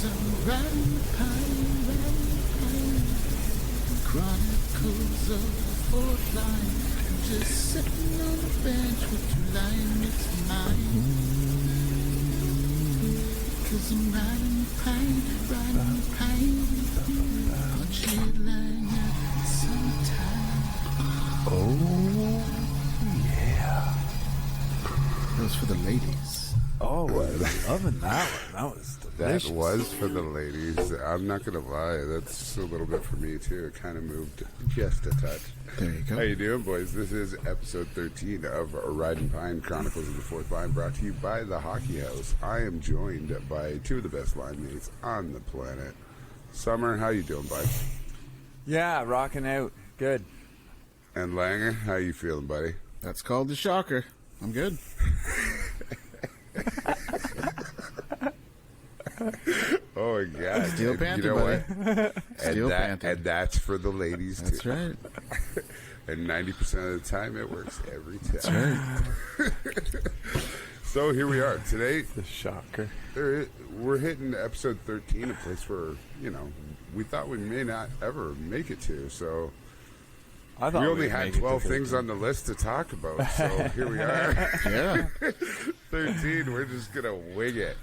I'm riding the pine, Chronicles of the fourth line. Just sitting on the bench with your line, it's mine. 'Cause I'm riding the pine. Punch it like a summertime. Oh, yeah. That was for the ladies. Oh, I'm loving that one. That was delicious. That was for the ladies. I'm not going to lie. That's a little bit for me, too. It kind of moved just a touch. There you go. How you doing, boys? This is episode 13 of Riding Pine Chronicles of the Fourth Line, brought to you by the Hockey House. I am joined by two of the best line mates on the planet. Summer, how you doing, bud? Yeah, rocking out. Good. And Langer, how you feeling, buddy? That's called the shocker. I'm good. Oh my God! Steel Panther, you know buddy. What? Steel Panther. And that's for the ladies too. That's right. And 90% of the time, it works every time. That's right. So here we are today. The shocker. We're hitting episode 13, a place where we thought we may not ever make it to. So I thought we only had 12 things on the list to talk about. So here we are. Yeah. 13. We're just gonna wing it.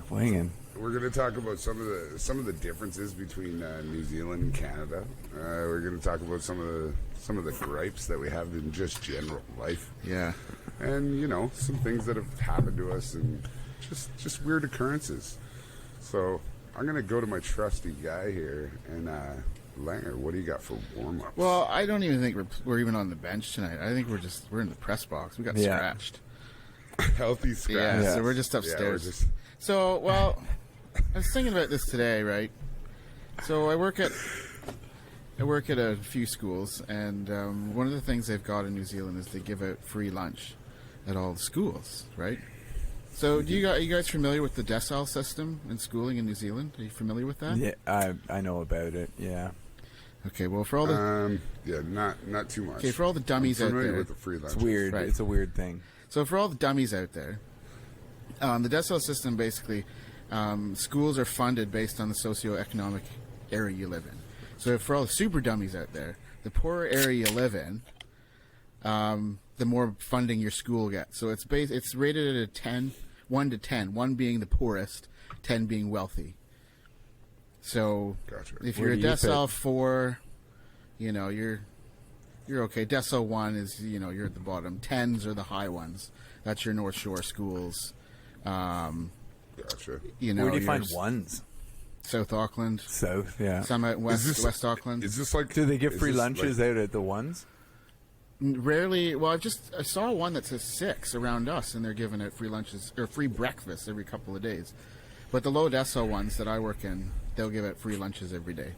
Winging. We're going to talk about some of the differences between New Zealand and Canada. We're going to talk about some of the gripes that we have in just general life. Yeah. And some things that have happened to us and just weird occurrences. So I'm going to go to my trusty guy here and Langer, what do you got for warm-ups? Well, I don't even think we're even on the bench tonight. I think we're in the press box. We got scratched. Healthy scratch. Yeah, so we're just upstairs. So, well, I was thinking about this today, right? So I work at a few schools, and one of the things they've got in New Zealand is they give out free lunch at all the schools, right? So, are you guys familiar with the Decile System in schooling in New Zealand? Are you familiar with that? Yeah, I know about it. Yeah. Okay, well, for all the not too much. Okay, for all the dummies out there, with the free lunch. It's weird. Right. It's a weird thing. So for all the dummies out there, the Decile System basically, schools are funded based on the socioeconomic area you live in. So for all the super dummies out there, the poorer area you live in, the more funding your school gets. So it's rated at a 10, 1 to 10, 1 being the poorest, 10 being wealthy. So Gotcha. if you're a Decile 4, you're okay. Decile 1 is, you're at the bottom. 10s are the high ones. That's your North Shore schools. Gotcha. Where do you find ones? South Auckland. South, yeah. Some out West Auckland. Is this like? Do they give free lunches out at the ones? Rarely. Well, I saw one that says 6 around us, and they're giving out free lunches or free breakfasts every couple of days. But the low decile ones that I work in, they'll give out free lunches every day.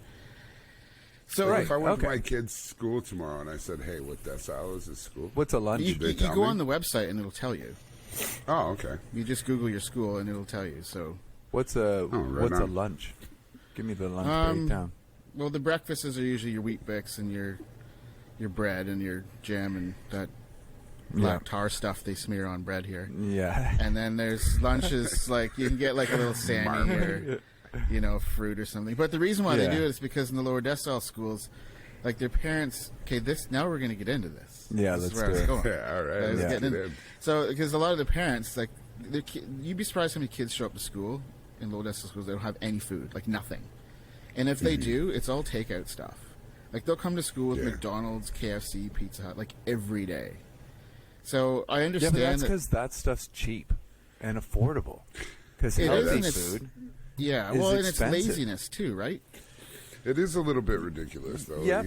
So if I went to my kid's school tomorrow and I said, "Hey, what decile is this school?" What's a lunch? You go on the website and it'll tell you. Oh, okay. You just Google your school and it'll tell you. So what's a lunch? Give me the lunch breakdown. Well, the breakfasts are usually your Wheat Bix and your bread and your jam and that black tar stuff they smear on bread here. Yeah. And then there's lunches like you can get like a little Sammy or fruit or something. But the reason why they do it is because in the lower decile schools, like their parents. Okay, now we're going to get into this. Yeah, this let's is where I was going. Yeah, all right. Let's get in. So, because a lot of the parents, like, you'd be surprised how many kids show up to school in low decile schools. They don't have any food, like nothing. And if they do, it's all takeout stuff. Like they'll come to school with McDonald's, KFC, Pizza Hut, like every day. So I understand. Yeah, but that's because that stuff's cheap and affordable. Because healthy food. Yeah, well, and it's laziness too, right? It is a little bit ridiculous, though. Yep.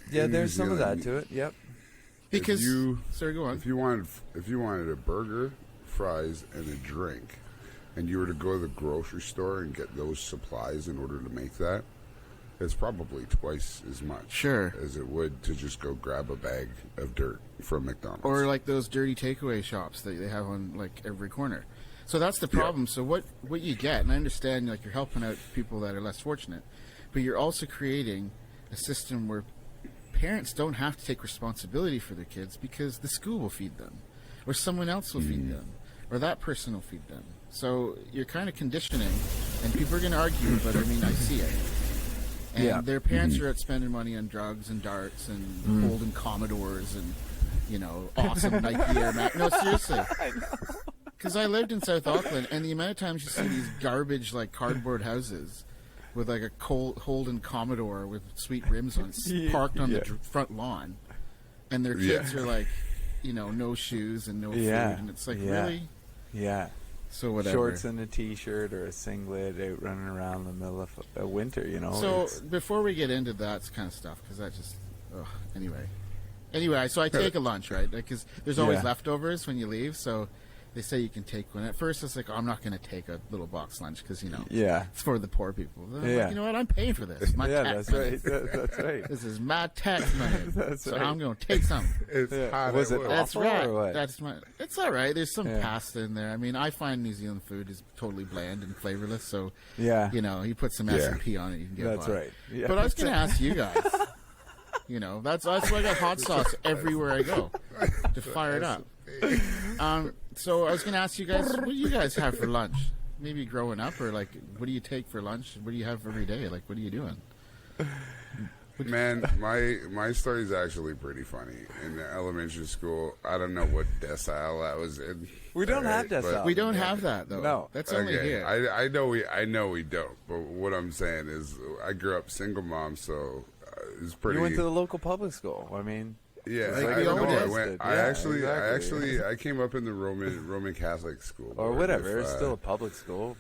There's some of that to it. Yep. Because sorry, go on. If you wanted a burger, fries, and a drink, and you were to go to the grocery store and get those supplies in order to make that, it's probably twice as much as it would to just go grab a bag of dirt from McDonald's. Or like those dirty takeaway shops that they have on like every corner. So that's the problem. So what you get, and I understand like you're helping out people that are less fortunate, but you're also creating a system where parents don't have to take responsibility for their kids because the school will feed them, or someone else will feed them, or that person will feed them. So you're kind of conditioning And people are going to argue, but I mean, I see it. And Yeah. their parents are out spending money on drugs and darts and holding Commodores and, awesome Nike Air Max. No, seriously. Because I lived in South Auckland, and the amount of times you see these garbage, like, cardboard houses with, like, a Holden Commodore with sweet rims on it, parked on the front lawn. And their kids are, like, no shoes and no food. And it's like, really? Yeah. So whatever. Shorts and a T-shirt or a singlet out running around in the middle of winter, So before we get into that kind of stuff, because that just, anyway, so I take a lunch, right? Because there's always leftovers when you leave, so they say you can take one. At first, it's like, I'm not going to take a little box lunch because, it's for the poor people. Like, you know what? I'm paying for this. My tax that's money. right. That's right. This is my tax money. That's so right. I'm going to take some. It's hot. Was it That's awful right. or what? It's all right. There's some pasta in there. I mean, I find New Zealand food is totally bland and flavorless. So, you put some S&P on it, you can get That's by. right. Yeah. But I was going to ask you guys. That's why I got hot sauce everywhere I go to fire it up. So I was going to ask you guys, what do you guys have for lunch? Maybe growing up, or like, what do you take for lunch? What do you have every day? Like, what are you doing? Man, my story is actually pretty funny. In elementary school, I don't know what decile I was in. We don't have decile. We don't have that though. No, that's only here. I know we don't. But what I'm saying is, I grew up single mom, so it's pretty. You went to the local public school. I mean. Yeah, like I the old days. I went. Yeah, I actually, exactly. I came up in the Roman Catholic school, Or whatever. It's still a public school.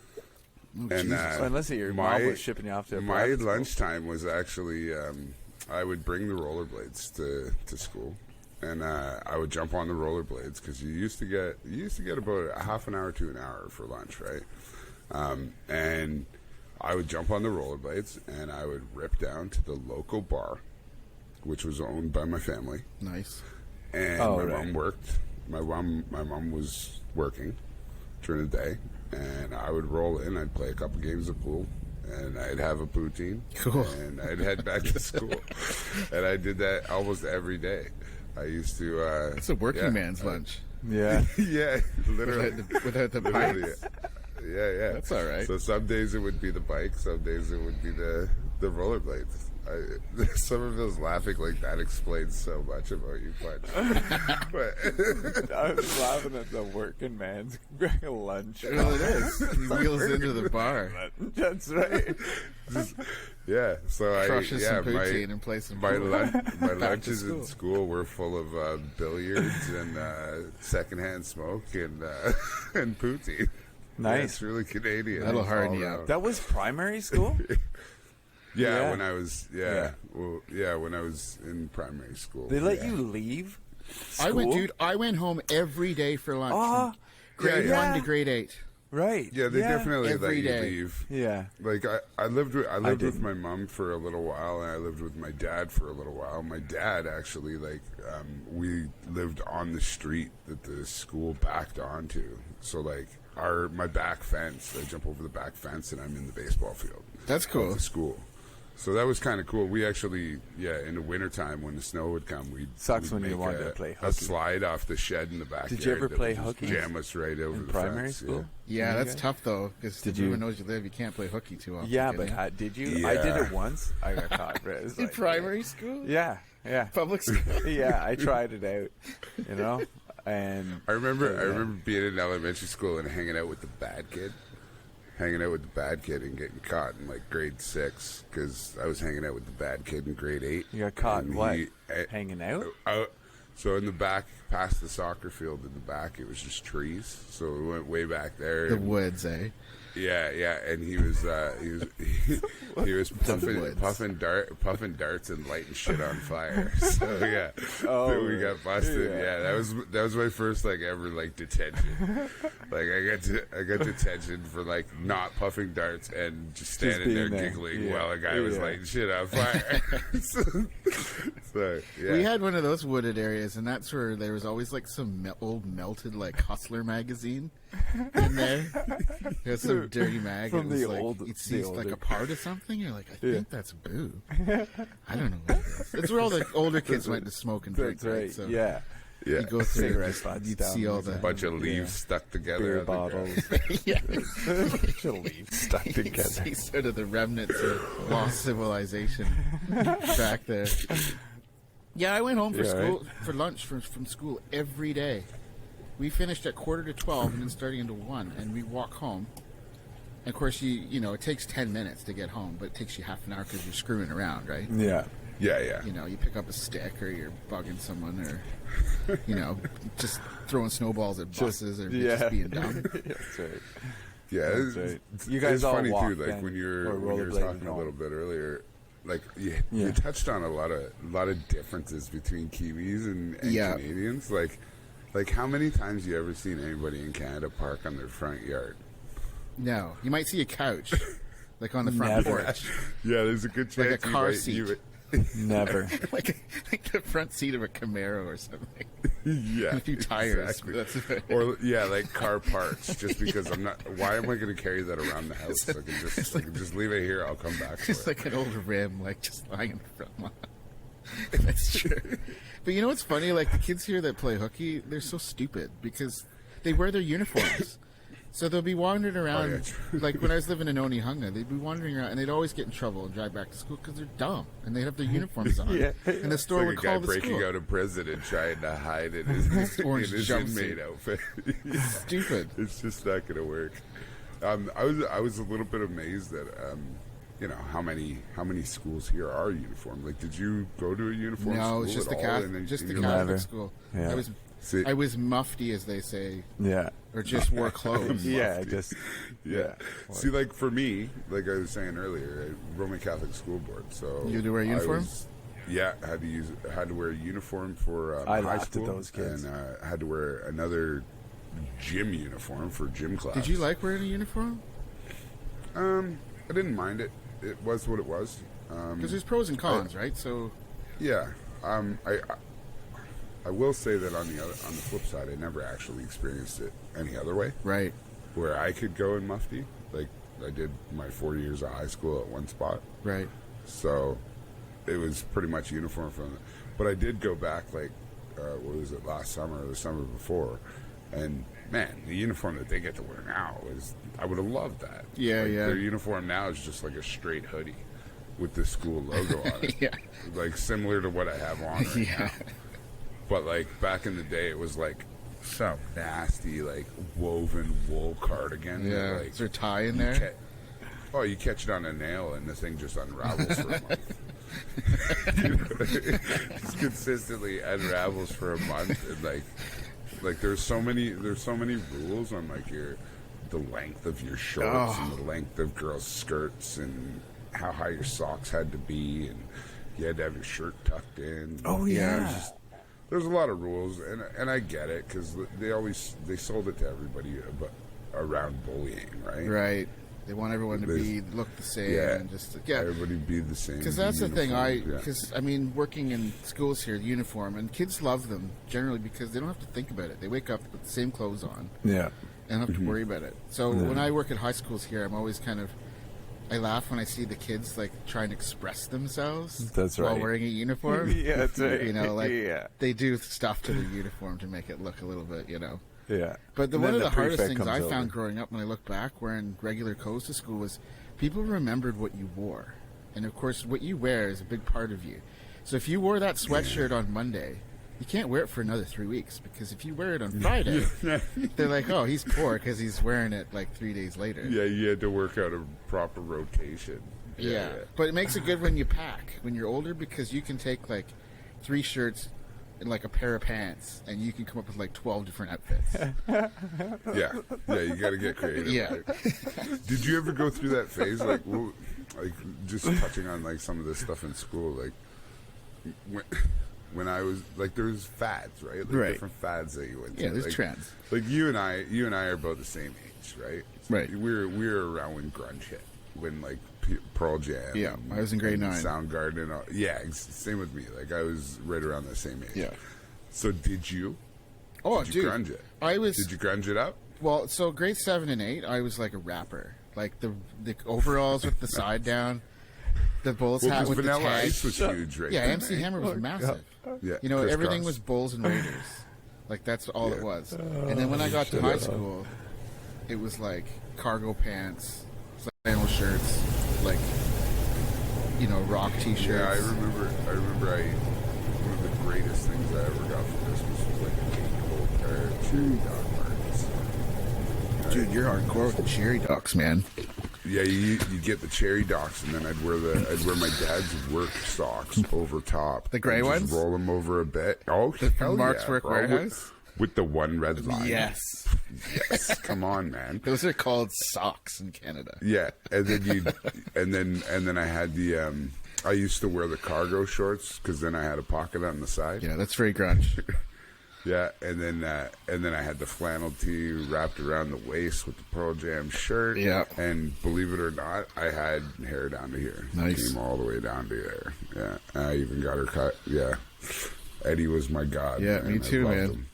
And Unless your mom was shipping you off to a my private school. lunchtime was actually I would bring the rollerblades to school, and I would jump on the rollerblades because you used to get about a half an hour to an hour for lunch, right? And I would jump on the rollerblades and I would rip down to the local bar, which was owned by my family. Nice. And my mom worked. My mom was working during the day, and I would roll in. I'd play a couple games of pool, and I'd have a poutine. Cool. And I'd head back to school, and I did that almost every day. I used to. It's a working man's lunch. Yeah. Yeah, literally. Without the Literally, bikes. yeah. That's all right. So some days it would be the bike, some days it would be the rollerblades. Somerville's laughing like that explains so much about you, but I was laughing at the working man's lunch. Well, it is. He wheels into the bar. That's right. yeah. So Crushes some poutine and plays some my pool. my lunches in school were full of billiards and secondhand smoke and poutine. Nice. Yeah, it's really Canadian. That'll all harden you around. up. That was primary school? Yeah, when I was when I was in primary school. They let you leave school? I went home every day for lunch. Grade 1 to grade 8. Right. Yeah, they definitely Every let you day. leave. Yeah. Like I lived with didn't. my mom for a little while, and I lived with my dad for a little while. My dad actually, we lived on the street that the school backed onto. So my back fence, I jump over the back fence, and I'm in the baseball field. That's cool. Of the school. So that was kind of cool. We actually, in the wintertime when the snow would come, we'd when make you wanted to play a hooky. slide off the shed in the backyard. Did you ever that play would just hooky jam us right over in the primary fence, school? Yeah, that's Okay. tough though, because Did everyone you- knows you live. You can't play hooky too often. Yeah, can you? but did you? Yeah. I did it once. I got caught. But it was In like, primary school? Yeah. Public school? Yeah, I tried it out, and I remember being in elementary school and hanging out with the bad kid. And getting caught in grade 6 because I was hanging out with the bad kid in grade 8. you got caught And what? Hanging out? So in the back, past the soccer field in the back, it was just trees. So we went way back there. The and- woods, eh? Yeah, and he was puffing darts and lighting shit on fire. So yeah, we got busted. Yeah, that was my first ever detention. I got detention for not puffing darts and just standing there being there. giggling Yeah. while a guy was lighting shit on fire. so yeah, We had one of those wooded areas, and that's where there was always some old melted Hustler magazine in there. There's some dirty mag. From It was the old- you'd see the older- a part of something. You're like, I think that's boo. I don't know what it is. It's where all the older kids went to smoke and drink. That's right. So, Yeah. Yeah. You go through, Cigarette butts you'd down see all the- the bunch of leaves stuck together. beer on the ground. bottles. yeah. Bunch of leaves stuck You together. see sort of the remnants of lost civilization back there. Yeah, I went home for Yeah, school for lunch from school every day. We finished at 11:45 and then starting into 1, and we walk home. And of course, you know, it takes 10 minutes to get home, but it takes you half an hour because you're screwing around, right? Yeah. Yeah. You know, you pick up a stick, or you're bugging someone, or you know, just throwing snowballs at buses, or just being dumb. That's right. Yeah, That's right. You it's guys all funny walk too. Like then, when you or were rollerblading talking a home. little bit earlier, like you Yeah. touched on a lot of differences between Kiwis and Yeah. Canadians. Like how many times you ever seen anybody in Canada park on their front yard? No, you might see a couch, like on the front Never. porch, Yeah, there's a good chance like a car seat. Never. like the front seat of a Camaro or something. Yeah, A few tires. exactly. That's about it. Or yeah, like car parts. Just because I'm not. Why am I going to carry that around the house? I can just leave it here. I'll come back for It's it. like an old rim, like just lying in the front lawn. That's true. But you know what's funny? Like the kids here that play hooky, they're so stupid because they wear their uniforms. So they'll be wandering around. yeah, true. Like when I was living in Onehunga, they'd be wandering around and they'd always get in trouble and drive back to school because they're dumb and they have their uniforms on. Yeah. And the It's store like would a guy call the breaking school. out of prison and trying to hide in his, Orange in his jumpsuit. inmate outfit. Stupid. It's just not going to work. I was a little bit amazed at you know how many schools here are uniform. Like, did you go to a uniform No, school it's just at the all? Catholic, just the your Catholic Never. school. Yeah. See- I was mufti, as they say, Yeah. or just wore clothes. Yeah. Just. Yeah. See, like for me, like I was saying earlier, Roman Catholic School Board. So You had to wear a uniform? Yeah, had to wear a uniform for I high laughed at school, those kids. and had to wear another gym uniform for gym class. Did you like wearing a uniform? I didn't mind it. It was what it was. Because there's pros and cons, right? So Yeah. I will say that on the flip side, I never actually experienced it any other way. right. Where I could go in mufti, like I did my 4 years of high school at one spot. Right. So it was pretty much uniform from it. But I did go back, like, what was it, last summer or the summer before. And, man, the uniform that they get to wear now is, I would have loved that. Yeah, Like, yeah. Their uniform now is just like a straight hoodie with the school logo on it. Yeah. Like, similar to what I have on right Yeah. now. But, like, back in the day, it was like some nasty, like, woven wool cardigan. Yeah. That, like, Is there a tie in you there? you catch it on a nail and the thing just unravels for a month. Just consistently unravels for a month, and like there's so many rules on like the length of your shorts and the length of girls' skirts and how high your socks had to be, and you had to have your shirt tucked in. Oh, You know, yeah. there's a lot of rules, and I get it because they sold it to everybody around bullying, right? Right. They want everyone to look the same and just everybody be the same. Because that's the thing. uniform, Because I mean, working in schools here, the uniform, and kids love them generally because they don't have to think about it. They wake up with the same clothes on Yeah. and don't have to worry about it. So when I work at high schools here, I'm always I laugh when I see the kids like trying to express themselves. That's while right. wearing a uniform. Yeah, that's right. You know, like Yeah. they do stuff to the uniform to make it look a little bit, you know. Yeah. But And one then of the hardest prefect things comes I over. found growing up when I look back wearing regular clothes to school was people remembered what you wore. And of course, what you wear is a big part of you. So if you wore that sweatshirt on Monday, you can't wear it for another 3 weeks because if you wear it on Friday, they're like, oh, he's poor because he's wearing it like 3 days later. Yeah, you had to work out a proper rotation. Yeah. But it makes it good when you pack, when you're older, because you can take like 3 shirts and like a pair of pants, and you can come up with like 12 different outfits. Yeah, you got to get creative. Yeah. Right? Did you ever go through that phase, like just touching on like some of this stuff in school, like when I was like, there's fads, right? Like Right. different fads that you went through. Yeah, there's like, trends. Like you and I are about the same age, right? Right. We're around when grunge hit, when like Pearl Jam. Yeah, and- I was in grade and 9. Soundgarden and all. Yeah, same with me. Like I was right around the same age. Yeah. So did you? Oh, Did you dude. grunge it? Did you grunge it up? Well, so grade 7 and 8, I was like a rapper. Like the overalls with the side down, the Bulls Well, hat because with the Vanilla tag. Ice was huge, right? Yeah, then, MC eh? Hammer was massive. Yeah, You know, crisscross. everything was Bulls and Raiders. Like that's all it was. And then when I got to high school, it was like cargo pants, flannel shirts, like rock T-shirts. Yeah, I remember. One of the greatest things I ever got for Christmas was like a gold pair of cherry dog marks. Dude, you're hardcore with the cherry dogs, man. Yeah, you get the cherry docs, and then I'd wear my dad's work socks over top. The gray ones? Roll them over a bit. Oh, hell Mark's yeah, Work bro. Warehouse? With the one red line. Yes. Yes. Come on, man. Those are called socks in Canada. Yeah, and then I had the I used to wear the cargo shorts because then I had a pocket on the side. Yeah, that's very grunge. Yeah, and then I had the flannel tee wrapped around the waist with the Pearl Jam shirt. Yeah, and believe it or not, I had hair down to here. Nice, came all the way down to here. Yeah, I even got her cut. Yeah, Eddie was my god. Yeah, me too, man.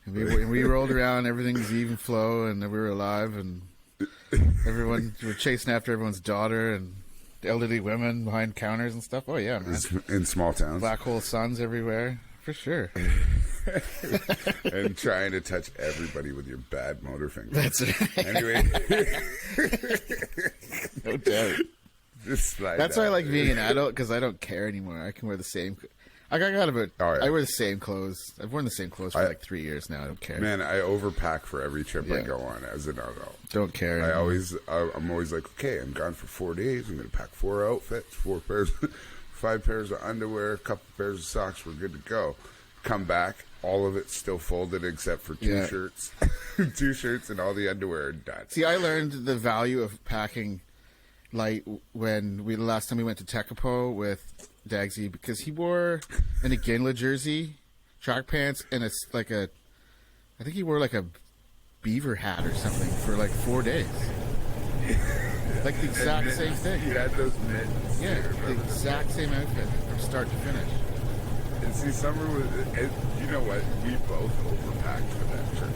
We rolled around, everything's even flow, and we were alive, and we were chasing after everyone's daughter and elderly women behind counters and stuff. Oh yeah, man. In small towns, black hole suns everywhere for sure. And trying to touch everybody with your bad motor finger. That's it. Anyway, no doubt. Just that's why I like being an adult because I don't care anymore. I can wear the same. I wear the same clothes. I've worn the same clothes for like 3 years now. I don't care. Man, I overpack for every trip I go on as an adult. Don't care. I'm always like, okay, I'm gone for 4 days. I'm going to pack 4 outfits, 5 pairs of underwear, a couple pairs of socks. We're good to go. Come back, all of it's still folded except for 2 shirts. 2 shirts and all the underwear are done. See, I learned the value of packing light when the last time we went to Techapo with Dagsy, because he wore an Iginla jersey, track pants, and I think he wore like a beaver hat or something for like 4 days. Like the exact same thing. He had those mittens. Yeah, the exact same outfit from start to finish. And see, summer was, you know what? We both overpacked for that trip.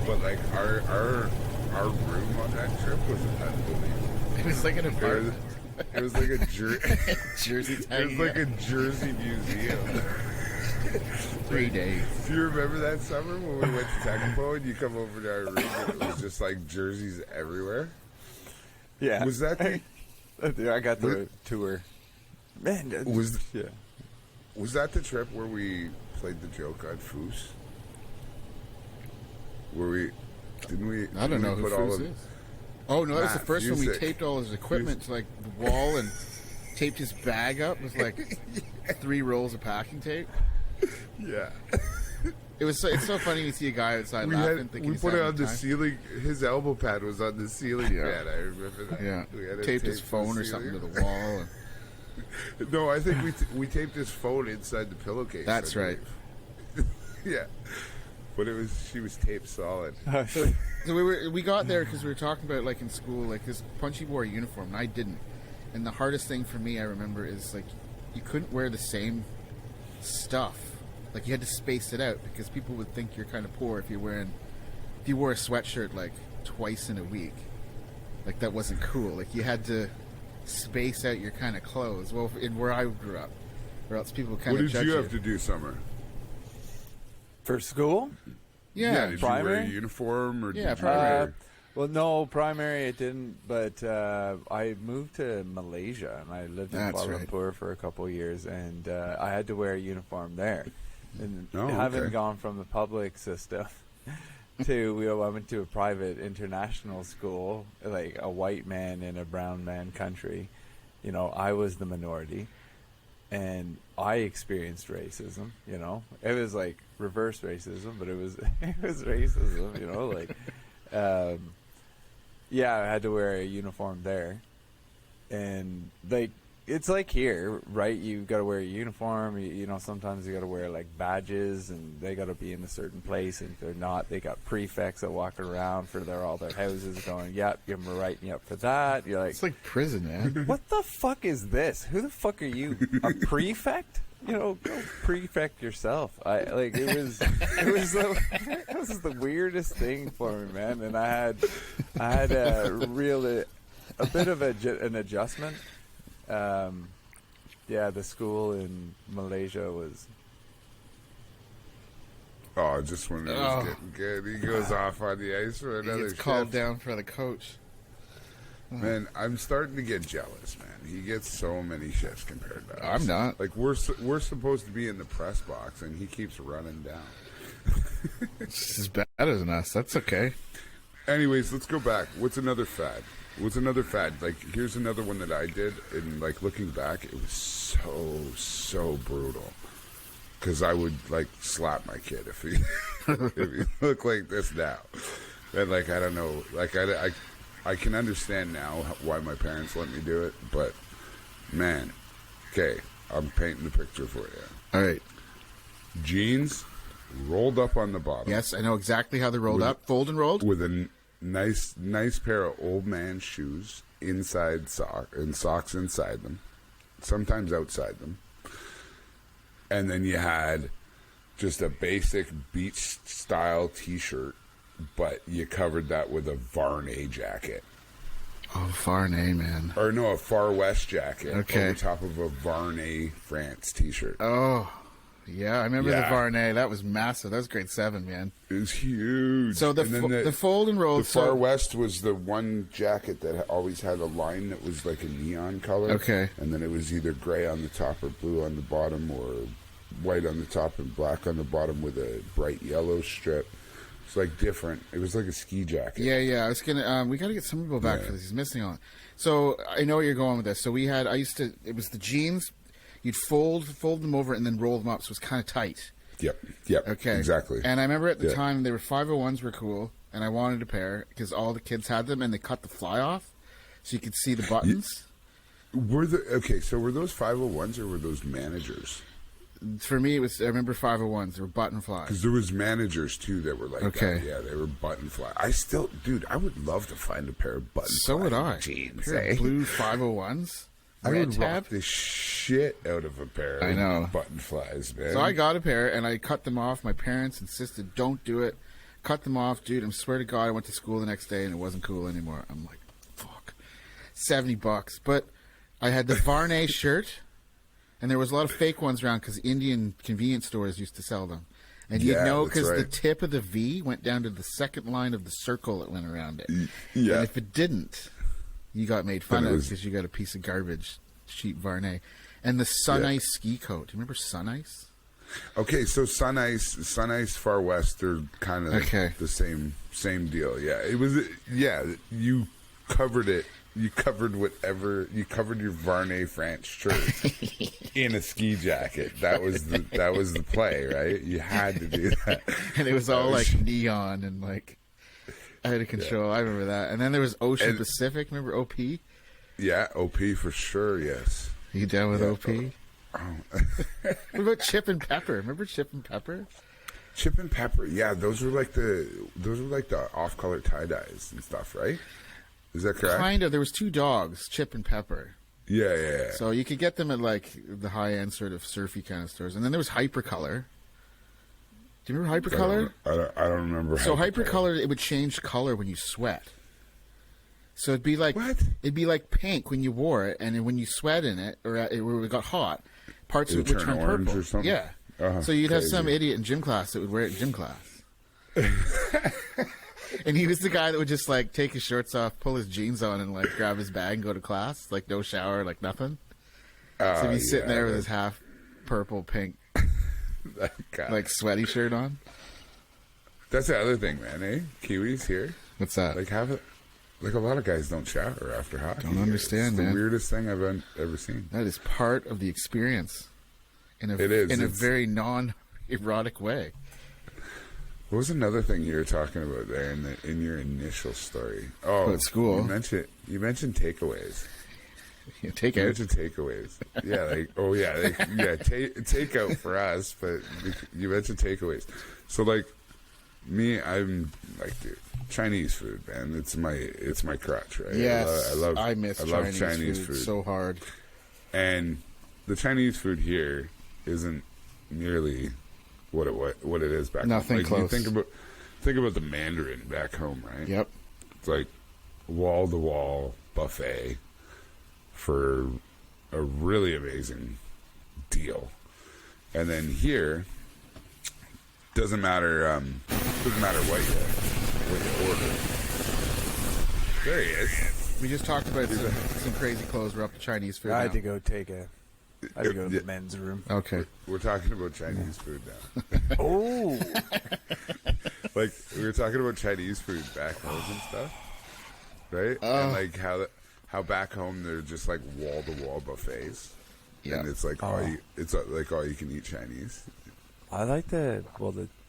But like our room on that trip was unbelievable. It was like an apartment. It was like a Jersey. It was like a Jersey museum. 3 days. Do you remember that summer when we went to Techapo and you come over to our room and it was just like jerseys everywhere? Yeah. Was that I got the tour. Man, was that the trip where we played the joke on Foos? I don't know who Foos is. Oh no, that was the first one. We taped all his equipment to like the wall and taped his bag up with like 3 rolls of packing tape. Yeah. It's so funny to see a guy outside laughing. We put it on the ceiling. His elbow pad was on the ceiling fan. I remember that. Yeah. We had taped his phone or something to the wall. No, I think we taped his phone inside the pillowcase. That's right. Yeah. But she was taped solid. So we got there because we were talking about like in school, like this Punchy wore a uniform and I didn't. And the hardest thing for me, I remember, is like you couldn't wear the same stuff. Like you had to space it out because people would think you're kind of poor if you wore a sweatshirt like twice in a week. Like that wasn't cool. Like you had to space out your kind of clothes. Well, in where I grew up, or else people kind of judge you. What did you have to do, Summer? For school? Yeah, did primary? you wear a uniform or primary. Well, no, primary it didn't, but I moved to Malaysia and I lived in Kuala Lumpur for a couple of years, and I had to wear a uniform there. And having gone from the public system I went to a private international school, like a white man in a brown man country. You know, I was the minority. And I experienced racism, you know. It was like reverse racism, but it was racism, you know. Like, I had to wear a uniform there, and like it's like here, right? You got to wear a uniform. You know, sometimes you got to wear like badges, and they got to be in a certain place. And if they're not, they got prefects that walk around for all their houses, going, "Yep, you're writing you up for that." You're like, it's like prison, man. What the fuck is this? Who the fuck are you? A prefect? You know, go prefect yourself. It was the weirdest thing for me, man. And I had a bit of an adjustment. The school in Malaysia was Oh, just when it was getting good, he goes off on the ice for another. He gets called down for the coach. Man, I'm starting to get jealous, man. He gets so many shifts compared to us. I'm not. Like, we're supposed to be in the press box, and he keeps running down. He's better than us. That's okay. Anyways, let's go back. What's another fad? Like, here's another one that I did, and, like, looking back, it was so brutal. Because I would, like, slap my kid if he looked like this now. And, like, I don't know. Like, I can understand now why my parents let me do it, but, man, okay, I'm painting the picture for you. All right. Jeans rolled up on the bottom. Yes, I know exactly how they're rolled up. Fold and rolled. With a nice pair of old man shoes inside socks inside them, sometimes outside them. And then you had just a basic beach-style T-shirt, but you covered that with a Varney jacket. Oh, Varney, man. Or no, a Far West jacket. Okay. Over top of a Varney France T-shirt. Oh, yeah. I remember the Varney. That was massive. That was grade 7, man. It was huge. So the fold and roll. The Far West was the one jacket that always had a line that was like a neon color. Okay. And then it was either gray on the top or blue on the bottom, or white on the top and black on the bottom with a bright yellow strip. It's like different. It was like a ski jacket. Yeah. I was gonna. We got to get some people back for this. He's missing on. So I know where you're going with this. So it was the jeans. You'd fold them over and then roll them up, so it was kind of tight. Yep. Okay. Exactly. And I remember at the time they were 501s were cool, and I wanted a pair because all the kids had them, and they cut the fly off, so you could see the buttons. So were those 501s or were those managers? For me, it was. I remember 501s. They were button flies. Because there was managers too that were like that. Yeah, they were button fly. I would love to find a pair of button. So would I. Jeans, a pair of blue 501s. I would rock the shit out of a pair of button flies, man. So I got a pair, and I cut them off. My parents insisted, don't do it. Cut them off. Dude, I swear to God, I went to school the next day, and it wasn't cool anymore. I'm like, fuck. $70. But I had the Varney shirt, and there was a lot of fake ones around because Indian convenience stores used to sell them. And you'd know because the tip of the V went down to the second line of the circle that went around it. Yeah. And if it didn't, you got made fun of because you got a piece of garbage, cheap Varney. And the Sun Ice ski coat. Do you remember Sun Ice? Okay, so Sun Ice, Far West, they're kind of the same deal. Yeah, it was. Yeah, you covered it. You covered your Varney France shirt in a ski jacket. That was the play, right? You had to do that. And it was all like neon and like out of control. Yeah. I remember that. And then there was Ocean Pacific. Remember OP? Yeah, OP for sure. Yes. You down with OP? Oh. What about Chip and Pepper? Remember Chip and Pepper? Chip and Pepper. Yeah, those were like the off-color tie-dyes and stuff, right? Is that correct? Kind of. There was 2 dogs, Chip and Pepper. Yeah. So you could get them at like the high-end sort of surfy kind of stores. And then there was Hypercolor. Do you remember Hypercolor? I don't remember. So Hypercolor, it would change color when you sweat. So it'd be like It'd be like pink when you wore it, and then when you sweat in it, or it got hot, parts of it would turn purple. Or something? Yeah. So you'd have some idiot in gym class that would wear it in gym class. And he was the guy that would just like take his shorts off, pull his jeans on, and like grab his bag and go to class, like no shower, like nothing. So he'd be sitting there with his half purple, pink, like sweaty shirt on. That's the other thing, man. Kiwis here. What's that? Like a lot of guys don't shower after hockey. Don't understand, man. It's the weirdest thing I've ever seen. That is part of the experience. In a very non-erotic way. What was another thing you were talking about there in your initial story? Oh, about school. You mentioned takeaways. Takeout. You mentioned takeaways. Yeah, takeout for us, but you mentioned takeaways. So like me, I'm like, dude, Chinese food, man. It's my crutch, right? Yes, I miss Chinese food so hard. And the Chinese food here isn't nearly what it is back home. Nothing close. You think about the Mandarin back home, right? Yep. It's like wall-to-wall buffet for a really amazing deal. And then here, Doesn't matter what you order. There he is. We just talked about some crazy clothes. We're up to Chinese food. I now. had to go to the men's room. Okay. We're talking about Chinese food now. Oh. Like, we were talking about Chinese food back home and stuff, right? And like how back home they're just like wall to wall buffets. Yeah. And it's like all you can eat Chinese. I like the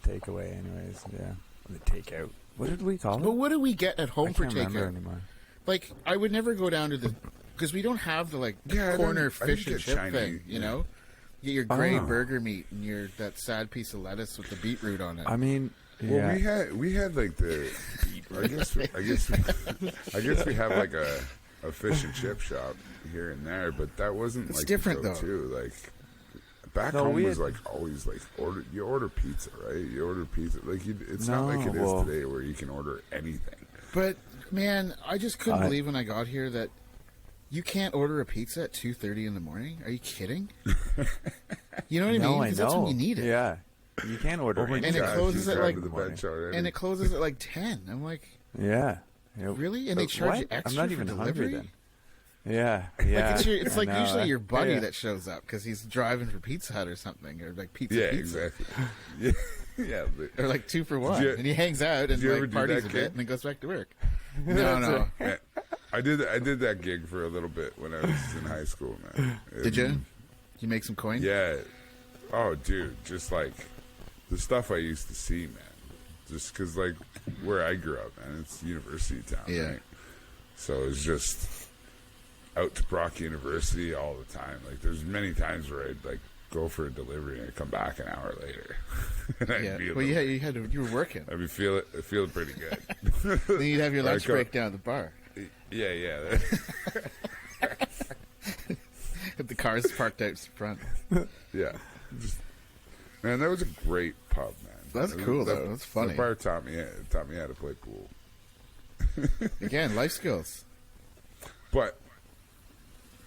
takeaway anyways, yeah. The takeout. What did we call it? But what do we get at home I for can't remember takeout? anymore. Like, I would never go down to the... Because we don't have the, corner fish and chip Chinese, thing, you know? You get your gray burger meat and that sad piece of lettuce with the beetroot on it. I mean, well, we had like the... I guess we have like a fish and chip shop here and there, but that wasn't it's like different, though. Like, back home was like always like you order pizza, right? You order pizza. Like, it's not like it is today where you can order anything. But, man, I just couldn't believe when I got here that you can't order a pizza at 2:30 in the morning. Are you kidding? You know what I mean? Because that's when you need it. Yeah. You can't order and it closes at it closes at like 10. I'm like, yeah. Really? And they charge you extra I'm not even for hungry delivery? then. Yeah. It's like usually your buddy that shows up because he's driving for Pizza Hut or something, or like pizza. Exactly. Yeah. Or like 2 for 1, and he hangs out and like parties a bit and then goes back to work. No. Man, I did that gig for a little bit when I was in high school, man. Did you? You make some coin? Yeah. Oh, dude, just like the stuff I used to see, man. Just because, like, where I grew up, man, it's university town, right? So it's just out to Brock University all the time. Like, there's many times where I'd like go for a delivery and I'd come back an hour later. And you were working. I'd be feeling pretty good. Then you'd have your lunch break down at the bar. Yeah. The car's parked out front. Yeah. Man, that was a great pub, man. That's cool, though. That's funny. The bar taught me how to play pool. Again, life skills. But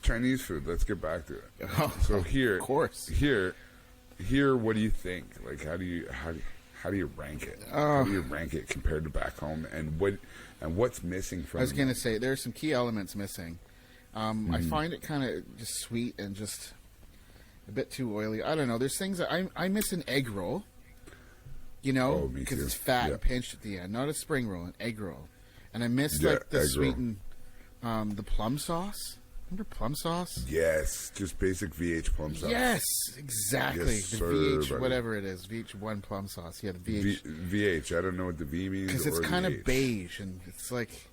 Chinese food, let's get back to it. So here, of course. Here, what do you think? Like, how do you rank it? How do you rank it compared to back home? And what's missing from? I was going to say there are some key elements missing. I find it kind of just sweet and just a bit too oily. I don't know. There's things that I miss an egg roll. You know, because it's fat and pinched at the end. Not a spring roll, an egg roll. And I miss like the sweetened, the plum sauce. Remember plum sauce? Yes, just basic VH plum sauce. Yes, exactly. Yes, the sir, VH, buddy. Whatever it is, VH1 plum sauce. Yeah, the VH. VH. I don't know what the V means. Because it's kind of beige and it's like,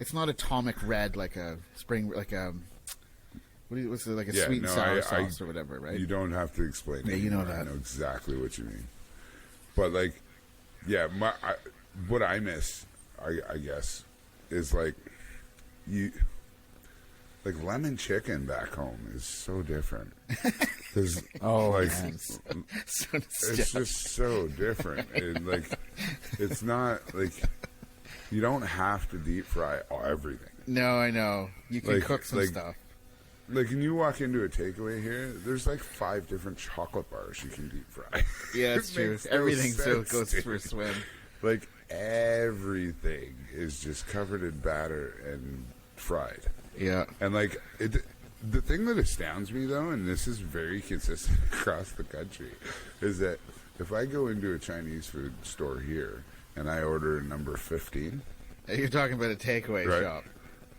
it's not atomic red like a spring, like a. What's it, like a sweet and sour sauce or whatever, right? You don't have to explain. Yeah, you know that. I know exactly what you mean. But like, yeah, what I miss, I guess, is like like lemon chicken back home is so different. There's it's just so different. Like, it's not like you don't have to deep fry everything. No, I know. You can cook some stuff. Like, when you walk into a takeaway here, there's like 5 different chocolate bars you can deep fry. Yeah, it's true. Everything still goes for a swim. Like, everything is just covered in batter and fried. Yeah. And like, the thing that astounds me, though, and this is very consistent across the country, is that if I go into a Chinese food store here and I order number 15... You're talking about a takeaway shop.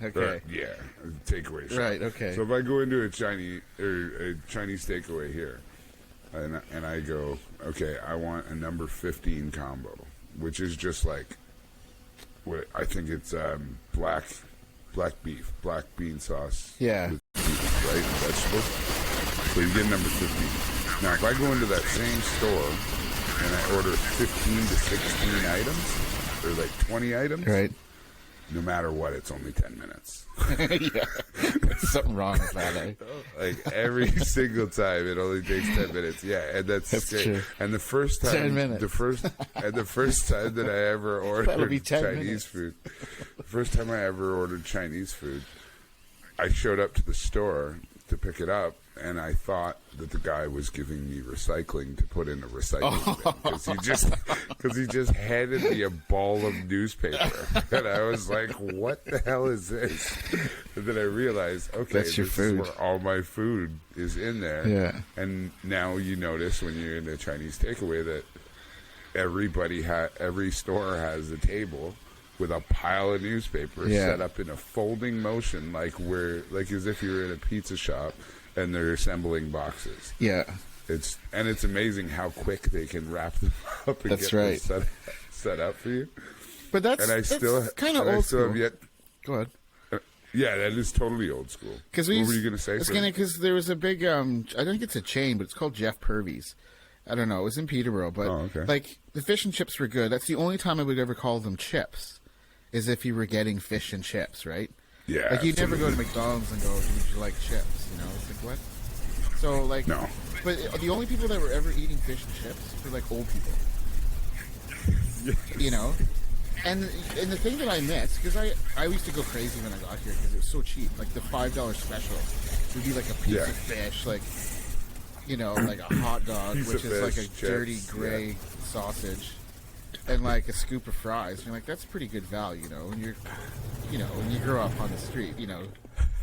Okay. Yeah, a takeaway shop. Right, okay. So if I go into a Chinese takeaway here, and I go, okay, I want a number 15 combo, which is just like, what I think it's black beef, black bean sauce. Yeah. With beef, right? Vegetables. So you get number 15. Now, if I go into that same store and I order 15 to 16 items, or like 20 items, right? No matter what, it's only 10 minutes. Yeah. There's something wrong with that, eh? Like, every single time, it only takes 10 minutes. Yeah, and that's true. And the first time, 10 minutes. the first time that I ever ordered Chinese food, the first time I ever ordered Chinese food, I showed up to the store to pick it up, and I thought that the guy was giving me recycling to put in a recycling bin because he just handed me a ball of newspaper, and I was like, "What the hell is this?" And then I realized, okay, that's your this food. is where all my food is in there. Yeah. And now you notice when you're in a Chinese takeaway that every store has a table with a pile of newspaper set up in a folding motion, like as if you were in a pizza shop and they're assembling boxes. Yeah. It's amazing how quick they can wrap them up and get them set up for you. But that's kind of old school. Go ahead. Yeah, that is totally old school. What were you going to say? Because there was a big, I don't think it's a chain, but it's called Jeff Purvey's. I don't know. It was in Peterborough, but like the fish and chips were good. That's the only time I would ever call them chips. Is if you were getting fish and chips, right? Yeah. Like, you'd never go to McDonald's and go, would you like chips? You know, it's like, what? So, like... No. But the only people that were ever eating fish and chips were, like, old people. Yes. You know? And the thing that I missed, because I used to go crazy when I got here because it was so cheap. Like, the $5 special would be, like, a piece of fish, like, you know, like a hot dog, which is, like, a dirty gray sausage. And like a scoop of fries, and you're like, that's pretty good value, when you grow up on the street, not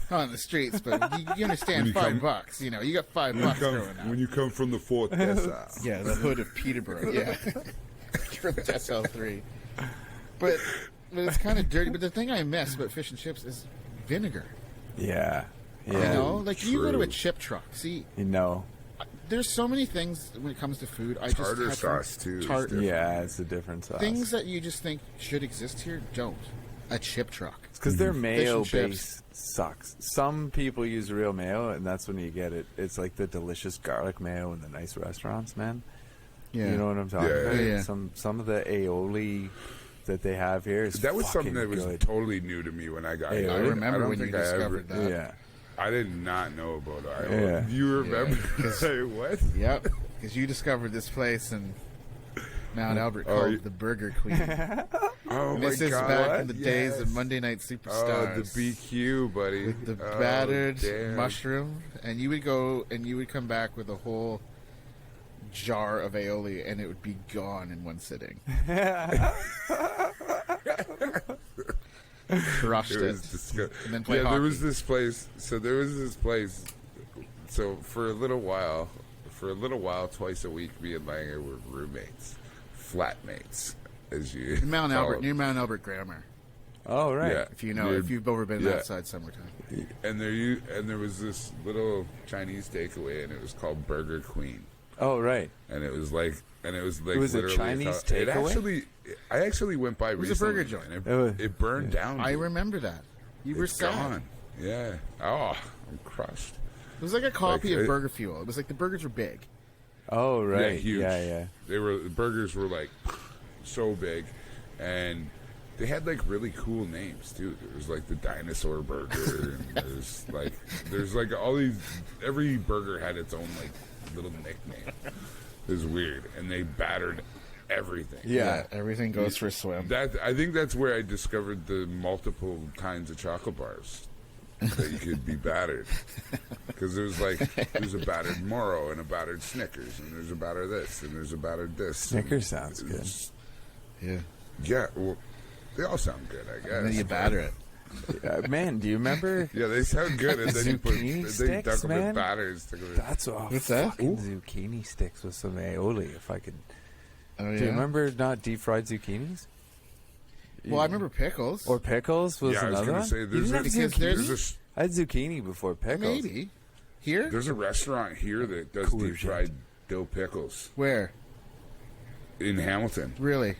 on the streets, but you understand $5, you got $5 growing up. When you come from the Fort Decile. Yeah, the hood of Peterborough, yeah. From Decile 3. But it's kind of dirty, but the thing I miss about fish and chips is vinegar. Yeah. Like you go to a chip truck, see, there's so many things when it comes to food. Tartar sauce too. Yeah, it's a different sauce. Things that you just think should exist here don't. A chip truck. It's because their mayo base sucks. Some people use real mayo, and that's when you get it. It's like the delicious garlic mayo in the nice restaurants, man. Yeah, you know what I'm talking about. Yeah. Some of the aioli that they have here is that was something that was good. totally new to me when I got here. I remember when you discovered that. Yeah. I did not know about Iowa. Yeah. Do you remember? Say what? Yep, because you discovered this place in Mount Albert called the Burger Queen. Oh my God! This is back in the days of Monday Night Superstars. Oh, the BQ, buddy. With the battered mushroom, and you would go and you would come back with a whole jar of aioli, and it would be gone in one sitting. Crushed it. And then play hockey. There was this place. So for a little while, twice a week, me and Langer were roommates, flatmates, as you in Mount Albert, near Mount Albert Grammar. Oh right. Yeah. If you've ever been outside summertime. And there was this little Chinese takeaway, and it was called Burger Queen. Oh right. And it was like it was a Chinese takeaway. I actually went by. It was recently, a burger joint. It burned down. I remember that. You were sad. Gone. Yeah. Oh, I'm crushed. It was like a copy of Burger Fuel. It was like the burgers were big. Oh right. Yeah, huge. Yeah. The burgers were like so big, and they had like really cool names too. There was like the dinosaur burger, and there's like all these. Every burger had its own like little nickname. It was weird, and they battered everything. Yeah, everything goes for a swim. I think that's where I discovered the multiple kinds of chocolate bars that you could be battered. Because there's a battered Moro and a battered Snickers, and there's a battered this, and there's a battered this. Snickers sounds good. Yeah. Yeah, well, they all sound good, I guess. And then you batter it. Man, do you remember? Yeah, they sound good, and then zucchini dunk them in man? batters. That's all. What's that? Zucchini sticks with some aioli, if I could. Oh, yeah? Do you remember not deep fried zucchinis? Well, I remember pickles. Or pickles was another one. Say, I had zucchini before pickles. Maybe. Here? There's a restaurant here that does deep fried dill pickles. Where? In Hamilton. Really?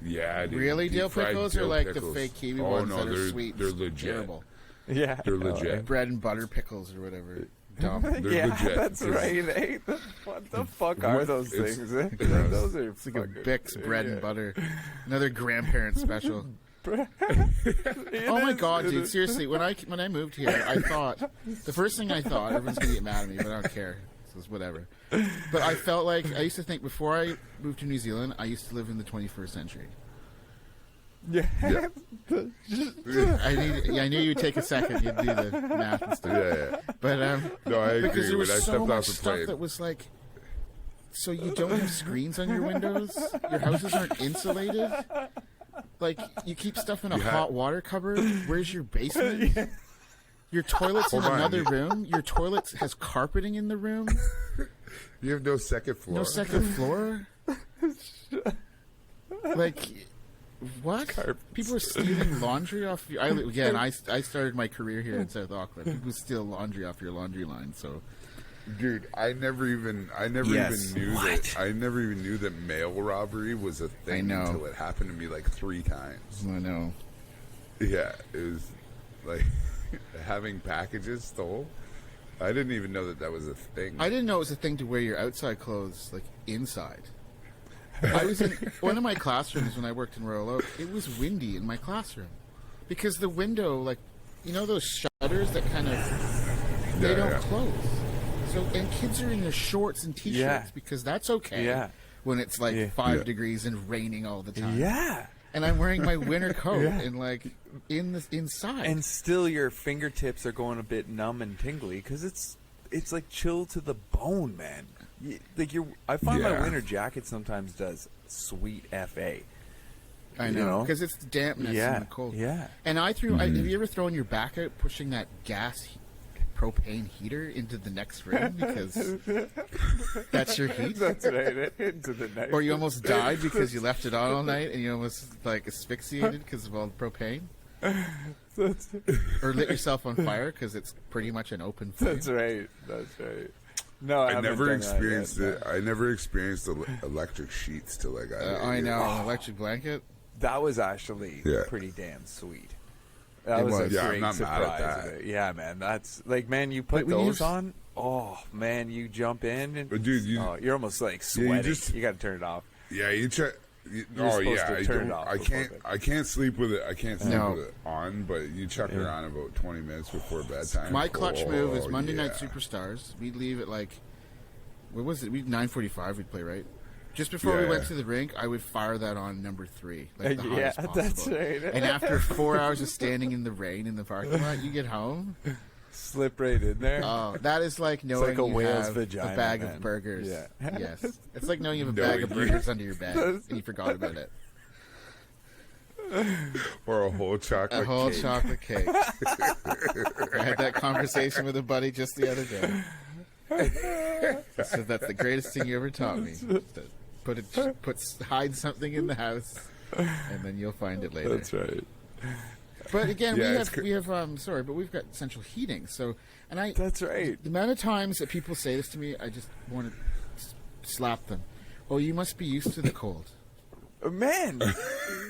Yeah, dude. Really? Dill pickles are like pickles. the fake kiwi ones that are sweet. They're legit. Terrible. Yeah. They're legit. Bread and butter pickles or whatever. Dumb. They're legit. That's right. Eh? What the fuck are those things? Those are it's like a Bix bread and butter. Another grandparent special. Oh my God, dude! Seriously, when I moved here, I thought the first thing I thought, everyone's gonna get mad at me, but I don't care. So it's whatever. But I felt like I used to think before I moved to New Zealand, I used to live in the 21st century. Yeah. I knew you'd take a second. You'd do the math and stuff. Yeah. But no, I agree. because there was When I so stepped much off the stuff plane, that was like, so you don't have screens on your windows. Your houses aren't insulated. Like you keep stuff in a hot water cupboard. Where's your basement? Yeah. Your toilet's in Hold on. another room. Your toilet has carpeting in the room. you have no second floor. No second floor. Like, what? People are stealing laundry off your... I started my career here in South Auckland. People steal laundry off your laundry line, so... Dude, I never even knew that mail robbery was a thing until it happened to me like 3 times. I know. Yeah, it was like having packages stole. I didn't even know that was a thing. I didn't know it was a thing to wear your outside clothes, like, inside. I was in one of my classrooms when I worked in Royal Oak. It was windy in my classroom. Because the window, like, you know those shutters that kind of... They don't close. So, and kids are in their shorts and T-shirts because that's okay when it's like 5 degrees and raining all the time. Yeah. And I'm wearing my winter coat and like inside. And still your fingertips are going a bit numb and tingly because it's like chill to the bone, man. I find my winter jacket sometimes does sweet FA. I know, because it's the dampness and the cold. Yeah. And have you ever thrown your back out pushing that propane heater into the next room because that's your heat? That's right, into the next. Or you almost died because you left it on all night and you almost like asphyxiated because of all the propane? Or lit yourself on fire because it's pretty much an open flame? That's right. No, I never experienced it. I never experienced electric sheets till I got it. I know, an electric blanket. That was actually pretty damn sweet. That was a great I'm not surprise. mad at that. Yeah, man. That's like, man, you put those on. Oh, man, you jump in and dude, you're almost like sweating. You got to turn it off. Yeah, you check. I can't sleep with it. I can't sleep with it on, but you chuck her on about 20 minutes before bedtime. My clutch move is Monday Night Superstars. We'd leave at like, what was it? 9:45 we'd play, right? Just before we went to the rink, I would fire that on number 3, like the hottest possible. That's right. And after 4 hours of standing in the rain in the parking lot, you get home, slip right in there. Oh, that is like knowing like a you whale's have vagina, a bag man. of burgers. Yeah. Yes, it's like knowing you have a bag of burgers under your bed and you forgot about it. Or a whole chocolate cake. Chocolate cake. I had that conversation with a buddy just the other day. He said that's the greatest thing you ever taught me. Hide something in the house, and then you'll find it later. That's right. But again, we have we've got central heating. So, that's right. The amount of times that people say this to me, I just want to slap them. Oh, you must be used to the cold. Man,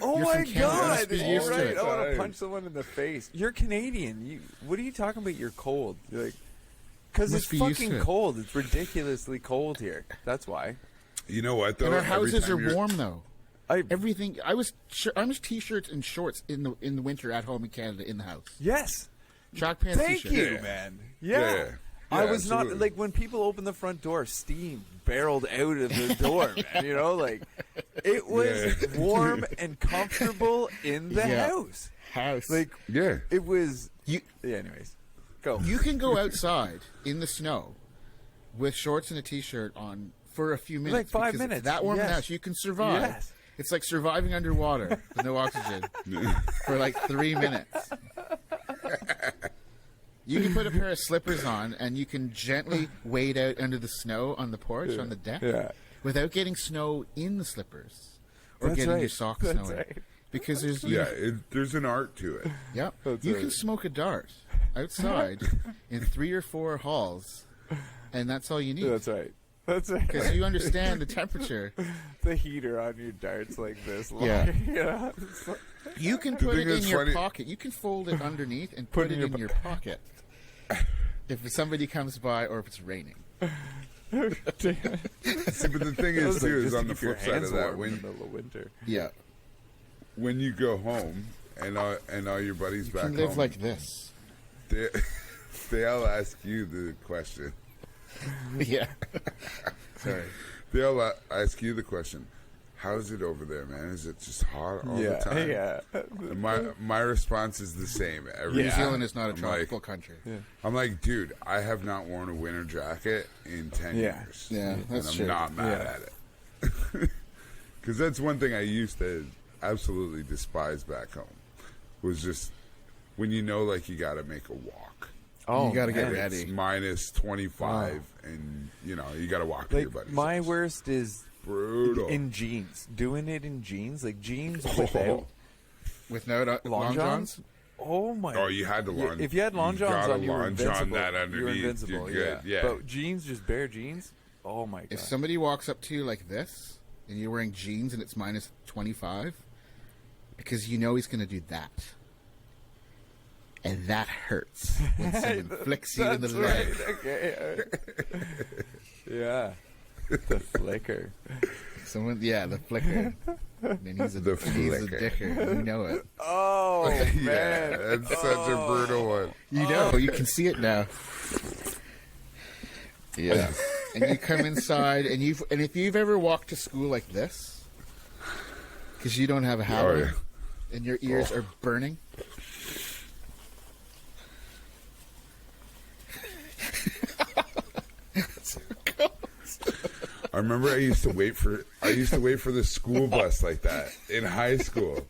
oh You're my from Canada. God! You must be used to it. I want to punch someone in the face. You're Canadian. What are you talking about? You're cold. You're like, because it's fucking cold. It's ridiculously cold here. That's why. You know what though? And our houses are warm though. Everything. I was t-shirts and shorts in the winter at home in Canada in the house. Yes. Track pants. Thank you, man. Yeah. I was absolutely. Not like when people open the front door, steam barreled out of the door. Man, you know, like it was warm and comfortable in the house. Like it was. Anyways, go. You can go outside in the snow with shorts and a t-shirt on for a few minutes. Like 5 minutes. It's that warm in the house, you can survive. Yes. It's like surviving underwater with no oxygen for like 3 minutes. You can put a pair of slippers on and you can gently wade out under the snow on the porch, on the deck, without getting snow in the slippers or getting your socks snowy. Right. Because there's there's an art to it. Yeah, you can smoke a dart outside in 3 or 4 halls, and that's all you need. That's right. That's right. Because you understand the temperature. The heater on your darts like this. You can put it in your pocket. You can fold it underneath and put it in your pocket. If somebody comes by or if it's raining. See, but the thing is, too, is on the flip side of that, in the middle of winter. Yeah. When you go home and all your buddies back home, you can live like this. They'll ask you the question. Yeah. Sorry. They'll ask you the question. how is it over there, man? Is it just hot all the time? Yeah. And my response is the same. New Zealand is not a tropical country. Yeah. I'm like, dude, I have not worn a winter jacket in 10 years. Yeah, that's and true. I'm not mad at it. Because that's one thing I used to absolutely despise back home. Was just when you know, like, you got to make a walk. Oh, you got to get ready. It's minus 25, and, you know, you got to walk to your buddies. My worst is brutal. In jeans. Doing it in jeans. Like, jeans with no long johns? Oh, my. Oh, you had the long. If you had long johns on, you were invincible. That underneath, you were invincible, you're good. Yeah. But jeans, just bare jeans, oh, my God. If somebody walks up to you like this, and you're wearing jeans and it's minus 25, because you know he's going to do that. And that hurts when someone flicks you in the leg. Right. Okay. Yeah. The flicker. The flicker. And he's a dicker. You know it. Oh, man. Yeah, that's such a brutal one. You know, you can see it now. Yeah. And you come inside, and if you've ever walked to school like this, because you don't have a hat on, and your ears are burning. I remember I used to wait for the school bus like that in high school.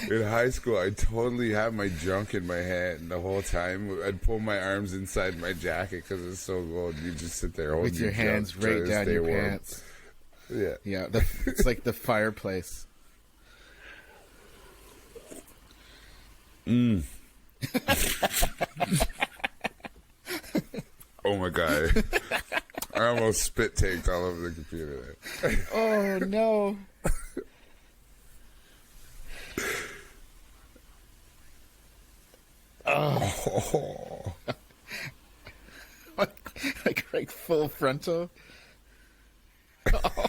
In high school, I totally had my junk in my hand the whole time. I'd pull my arms inside my jacket because it's so cold. You just sit there holding with your hands right down your pants. Yeah, yeah. It's like the fireplace. Oh my God. I almost spit taked all over the computer there. Oh, no. Oh. like full frontal. Oh.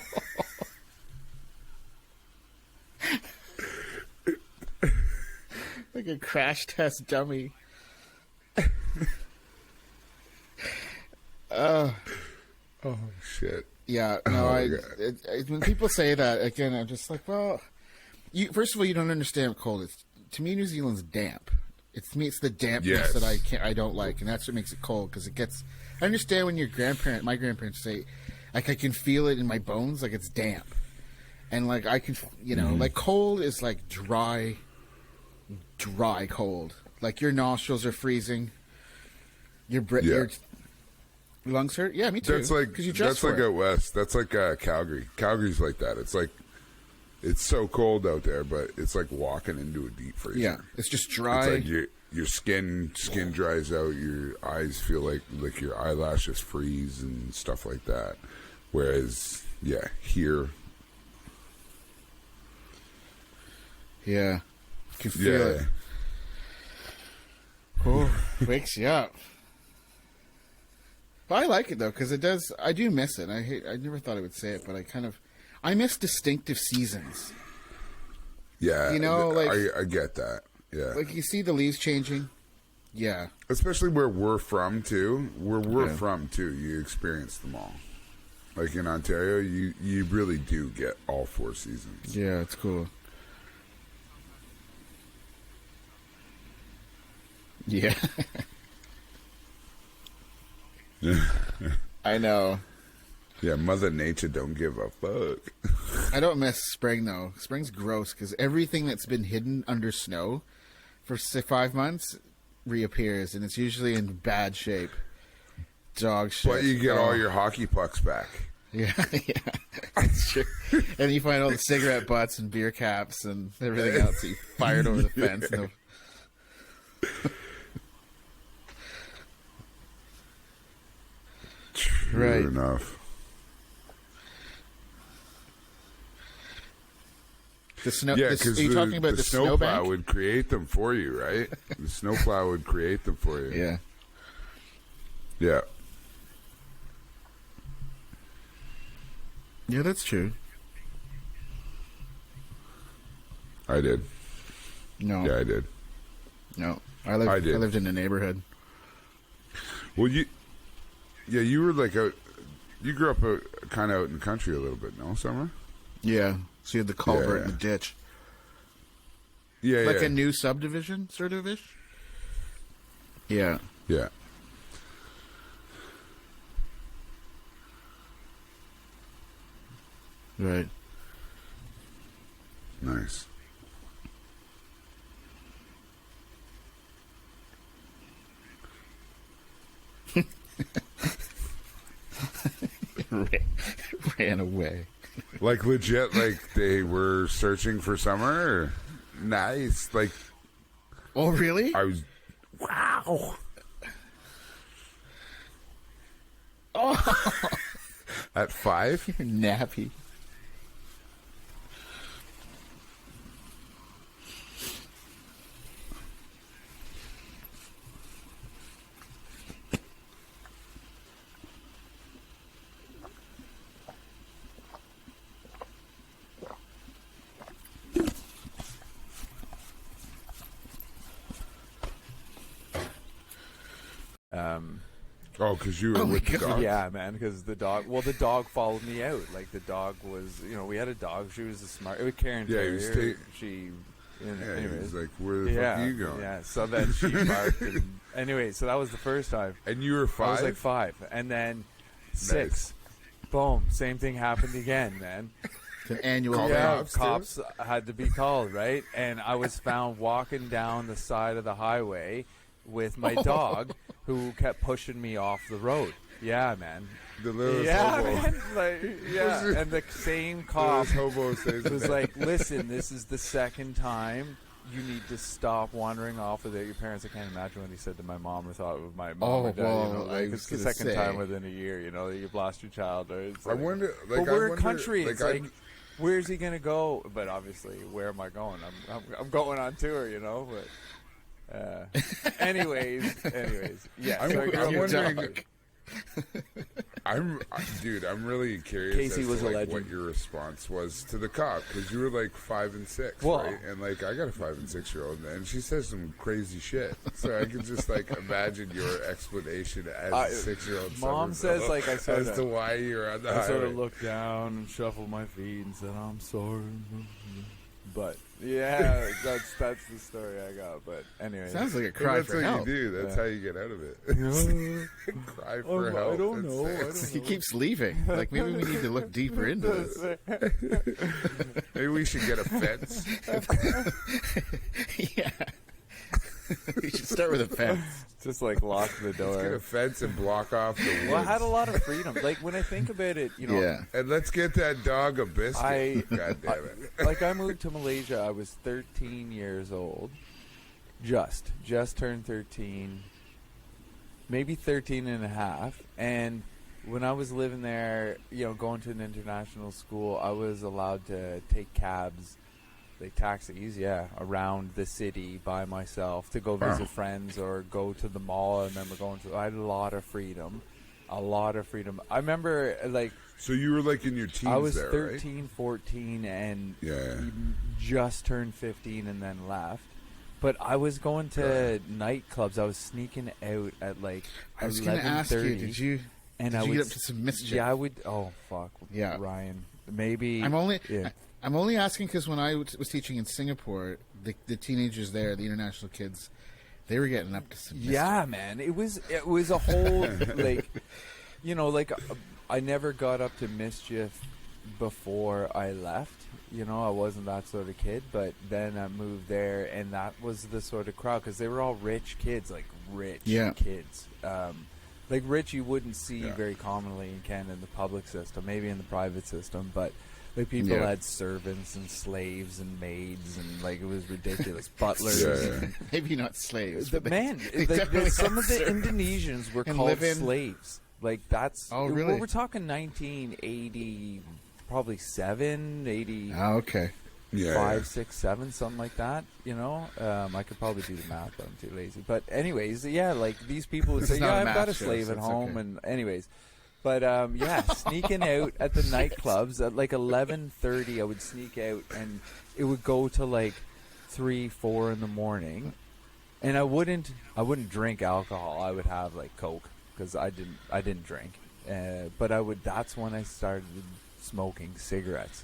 Like a crash test dummy. Oh, shit. Yeah, no, when people say that, again, I'm just like, well, first of all, you don't understand what cold is. To me, New Zealand's damp. To me, it's the dampness that I don't like, and that's what makes it cold, because it gets... I understand when my grandparents say, like, I can feel it in my bones, like it's damp. And, like, I can, like, cold is like dry cold. Like, your nostrils are freezing. Your lungs hurt? Yeah, me too. That's like out west. That's like Calgary. Calgary's like that. It's like it's so cold out there, but it's like walking into a deep freeze. Yeah, it's just dry. It's like your skin dries out. Your eyes feel like your eyelashes freeze and stuff like that. Whereas, here, you can feel it. Oh, wakes you up. But I like it though, because it does. I do miss it. I never thought I would say it, but I miss distinctive seasons. Yeah, like I get that. Yeah, like you see the leaves changing. Yeah, especially where we're from too. You experience them all. Like in Ontario, you really do get all 4 seasons. Yeah, it's cool. Yeah. I know. Yeah, Mother Nature don't give a fuck. I don't miss spring though. Spring's gross because everything that's been hidden under snow for 5 months reappears, and it's usually in bad shape. Dog shit. But you get all your hockey pucks back. Yeah, that's true. And you find all the cigarette butts and beer caps and everything else that you fired over the fence. Yeah. Right enough. The snow. Yeah, because you're talking about the snowplow would create them for you, right? The snowplow would create them for you. Yeah. Yeah. Yeah, that's true. I did. No. Yeah, I did. No, I lived in a neighborhood. Well, you were like you grew up kind of out in the country a little bit, no, Summer? Yeah. So you had the culvert and the ditch. Yeah, like a new subdivision, sort of ish. Yeah. Yeah. Right. Nice. Ran away. Like legit, like they were searching for summer? Or? Nice. Like. Oh, really? I was. Wow. Oh. At 5? You're nappy. Oh, because you were with the dog? Yeah, man, because the dog followed me out. Like, the dog was, we had a dog. She was a smart, it was Karen Terrier. Anyways, like, where the fuck are you going? Yeah, so then she barked. Anyway, so that was the first time. And you were 5? I was like 5. And then 6. Boom, same thing happened again, man. An annual cops had to be called, right? And I was found walking down the side of the highway with my dog, who kept pushing me off the road. Yeah, man. The little hobo. Man. Like, and the same cop was like, "Listen, this is the second time. You need to stop wandering off without your parents." I can't imagine what he said to my mom or thought of my mom or dad. It's the second time within a year, that you've lost your child. Or it's like, I wonder. But we're a country. It's like, where's he gonna go? But obviously, where am I going? I'm going on tour, But. Anyways, yeah. I'm wondering. I'm really curious Casey as was to a legend. what your response was to the cop, because you were like 5 and 6, right? And like I got a 5 and 6-year-old, and she says some crazy shit. So I could just like imagine your explanation as a 6-year-old. Mom says like I said as to why you're on the highway. I sort of looked down and shuffled my feet and said, "I'm sorry," but. Yeah, that's the story I got. But anyway, sounds like a cry for help. That's what you do. That's how you get out of it. Cry for help. I don't know. He keeps leaving. Like, maybe we need to look deeper into this. Maybe we should get a fence. Yeah. We should start with a fence. Just like lock the door. Let's get a fence and block off the woods. Well, I had a lot of freedom. Like, when I think about it, Yeah. And let's get that dog a biscuit. God damn it. Like, I moved to Malaysia. I was 13 years old. Just turned 13. Maybe 13 and a half. And when I was living there, going to an international school, I was allowed to take cabs. Like taxis, around the city by myself to go visit friends or go to the mall. I remember I had a lot of freedom. I remember, like... So you were, like, in your teens I was there, 13, right? 14, and just turned 15 and then left. But I was going to nightclubs. I was sneaking out at, like, 11:30. I was going to ask you, did you get up to some mischief? Yeah, I would... Oh, fuck. Yeah. Ryan. Maybe... I'm only asking because when I was teaching in Singapore, the teenagers there, the international kids, they were getting up to some mischief. Yeah, man. It was a whole, like, I never got up to mischief before I left. I wasn't that sort of kid, but then I moved there, and that was the sort of crowd, because they were all rich kids, like, kids. Like, rich you wouldn't see very commonly in Canada in the public system, maybe in the private system, but... Like, people had servants and slaves and maids, and, like, it was ridiculous. Butlers. And maybe not slaves. Some of the Indonesians were called slaves. Like, that's... Oh, really? We're talking 1980, probably 80... Oh, okay. 5, 6, 7, something like that, I could probably do the math, but I'm too lazy. But anyways, like, these people would say, I've got a slave at home, okay. And anyways... But, sneaking out at the nightclubs at, like, 11:30, I would sneak out, and it would go to, like, 3, 4 in the morning. And I wouldn't drink alcohol. I would have, like, Coke, because I didn't drink. But that's when I started smoking cigarettes.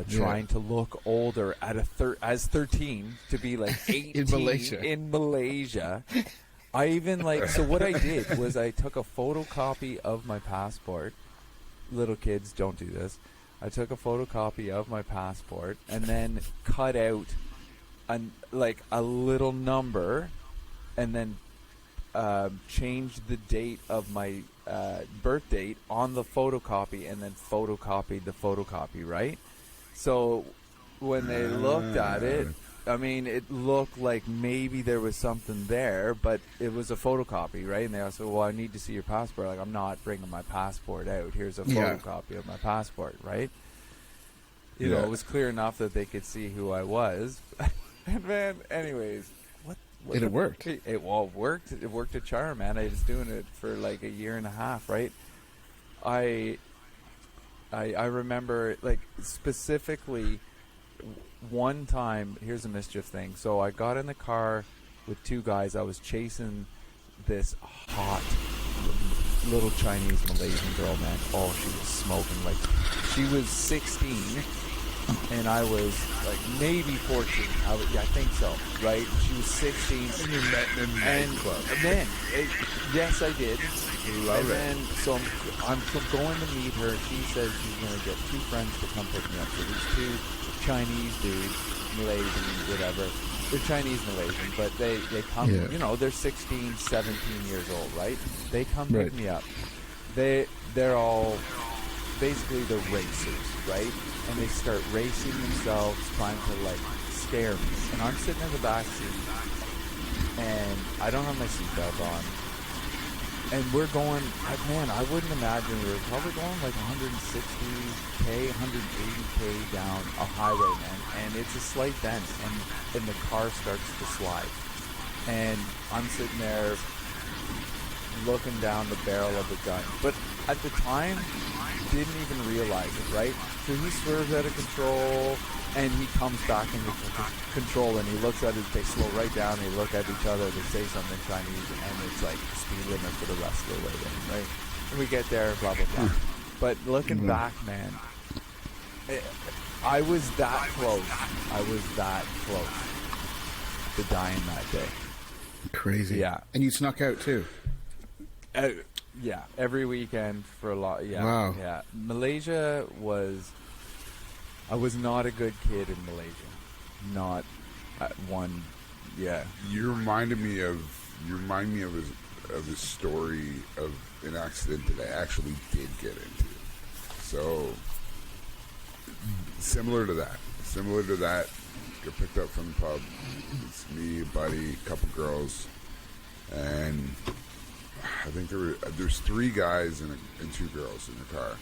trying to look older at as 13 to be like 18 in Malaysia. I even so what I did was I took a photocopy of my passport. Little kids, don't do this. I took a photocopy of my passport and then cut out a little number and then changed the date of my birth date on the photocopy and then photocopied the photocopy, right? So when they looked at it, I mean, it looked like maybe there was something there, but it was a photocopy, right? And they also said, well, I need to see your passport. Like, I'm not bringing my passport out. Here's a photocopy of my passport, right? You know, it was clear enough that they could see who I was. And man, anyways, what it worked. It worked. It worked a charm, man. I was doing it for like a year and a half, right? I remember, like, specifically one time, here's a mischief thing. So I got in the car with two guys. I was chasing this hot little Chinese Malaysian girl, man. Oh, she was smoking. Like, she was 16 and I was like maybe 14. I think so, right? She was 16. And you met in a nightclub. And then, yes, I did. Love it. And so I'm going to meet her. She says she's going to get two friends to come pick me up. So these two Chinese dudes, Malaysian, whatever. They're Chinese Malaysian, but they come, you know, they're 16, 17 years old, right? They come pick me up. They're all basically the racers, right? And they start racing themselves, trying to like scare me. And I'm sitting in the back seat, and I don't have my seatbelt on. And we're going, man, I wouldn't imagine, we were probably going like 160K, 180K down a highway, man. And it's a slight bend, and the car starts to slide. And I'm sitting there looking down the barrel of the gun. But at the time, didn't even realize it, right? So he swerves out of control, and he comes back into control, and he looks at it, they slow right down, they look at each other, they say something Chinese, and it's like speed limit for the rest of the way there, right? And we get there, blah, blah, blah. But looking back, man, I was that close. I was that close to dying that day. Crazy. Yeah. And you snuck out, too? Yeah, every weekend for a lot. Yeah, wow. Yeah, Malaysia I was not a good kid in Malaysia. Not one. Yeah. You remind me of a story of an accident that I actually did get into. So similar to that. Got picked up from the pub. It's me, a buddy, a couple girls, and I think there's three guys and two girls in the car.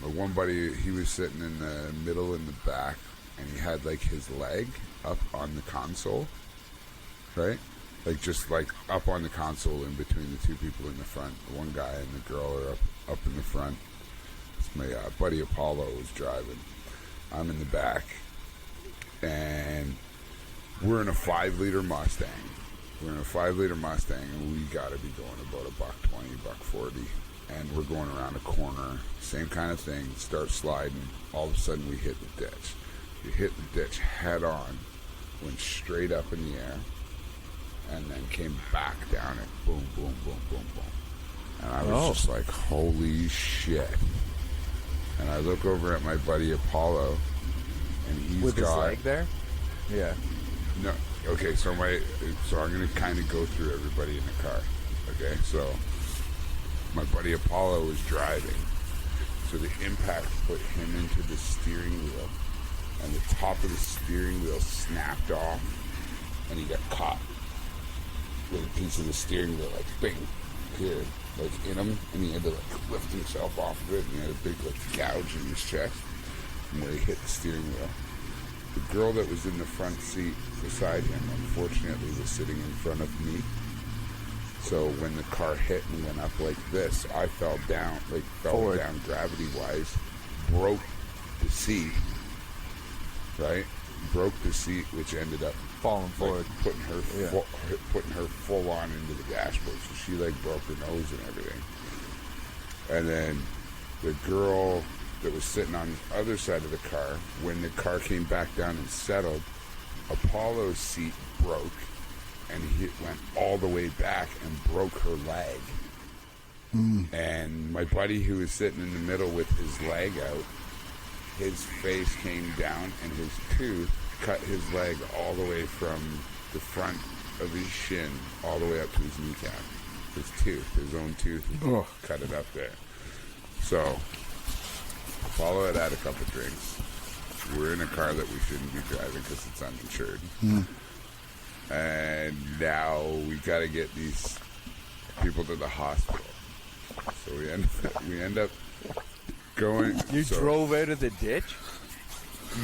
The one buddy, he was sitting in the middle in the back, and he had like his leg up on the console, right? Like just like up on the console in between the two people in the front. The one guy and the girl are up in the front. It's my buddy Apollo was driving. I'm in the back, and we're in a 5-liter Mustang. We're in a 5-liter Mustang, and we got to be going about $120, $140, and we're going around a corner. Same kind of thing. Start sliding. All of a sudden, we hit the ditch. We hit the ditch head on, went straight up in the air, and then came back down it. Boom, boom, boom, boom, boom. And I was just like, holy shit. And I look over at my buddy Apollo, and he's with got... his leg there? Yeah. No. Okay, so I'm going to kind of go through everybody in the car. Okay, so my buddy Apollo was driving. So the impact put him into the steering wheel, and the top of the steering wheel snapped off, and he got caught with a piece of the steering wheel, like, bing, here, like, in him, and he had to, like, lift himself off of it, and he had a big, like, gouge in his chest from where he hit the steering wheel. The girl that was in the front seat beside him, unfortunately, was sitting in front of me. So when the car hit and went up like this, I fell down gravity-wise, broke the seat, right? Broke the seat, which ended up falling forward, putting her full on into the dashboard. So she like broke her nose and everything. And then the girl that was sitting on the other side of the car. When the car came back down and settled, Apollo's seat broke, and he went all the way back and broke her leg. And my buddy, who was sitting in the middle with his leg out, his face came down, and his tooth cut his leg all the way from the front of his shin all the way up to his kneecap. His tooth, his own tooth, cut it up there. So, Apollo had a couple drinks. We're in a car that we shouldn't be driving because it's uninsured. And now we got to get these people to the hospital. So we end up going. You drove out of the ditch?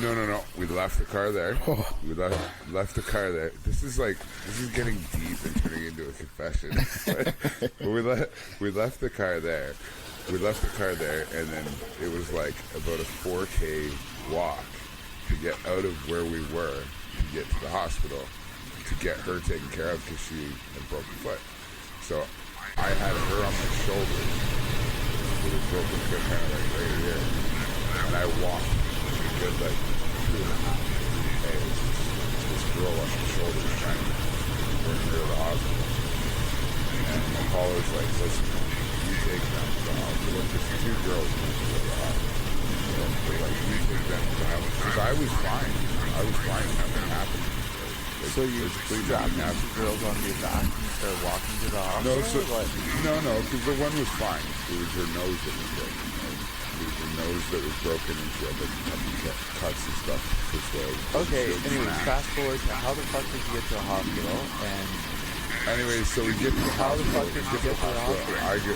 No. We left the car there. We left the car there. This is getting deep and turning into a confession. But we left the car there. We left the car there, and then it was like about a 4K walk to get out of where we were to get to the hospital to get her taken care of because she had broken foot. So I had her on my shoulder with a broken foot kind of like right here, and I walked a good 2.5 days. This girl on my shoulder trying to bring her to the hospital, and Apollo's like, listen, you take them to the hospital. There's 2 girls who went to the hospital. So, like, you take them to the hospital. Because I was fine. Nothing happened. So you strapped the girls on your back and started walking to the hospital? No, because the one was fine. It was her nose that was broken. It was her nose that was broken, and she had like cuts and stuff. Okay, anyways, fast forward to how the fuck did you get to the hospital? And anyways, so we get to the hospital. How the fuck did you get to the hospital?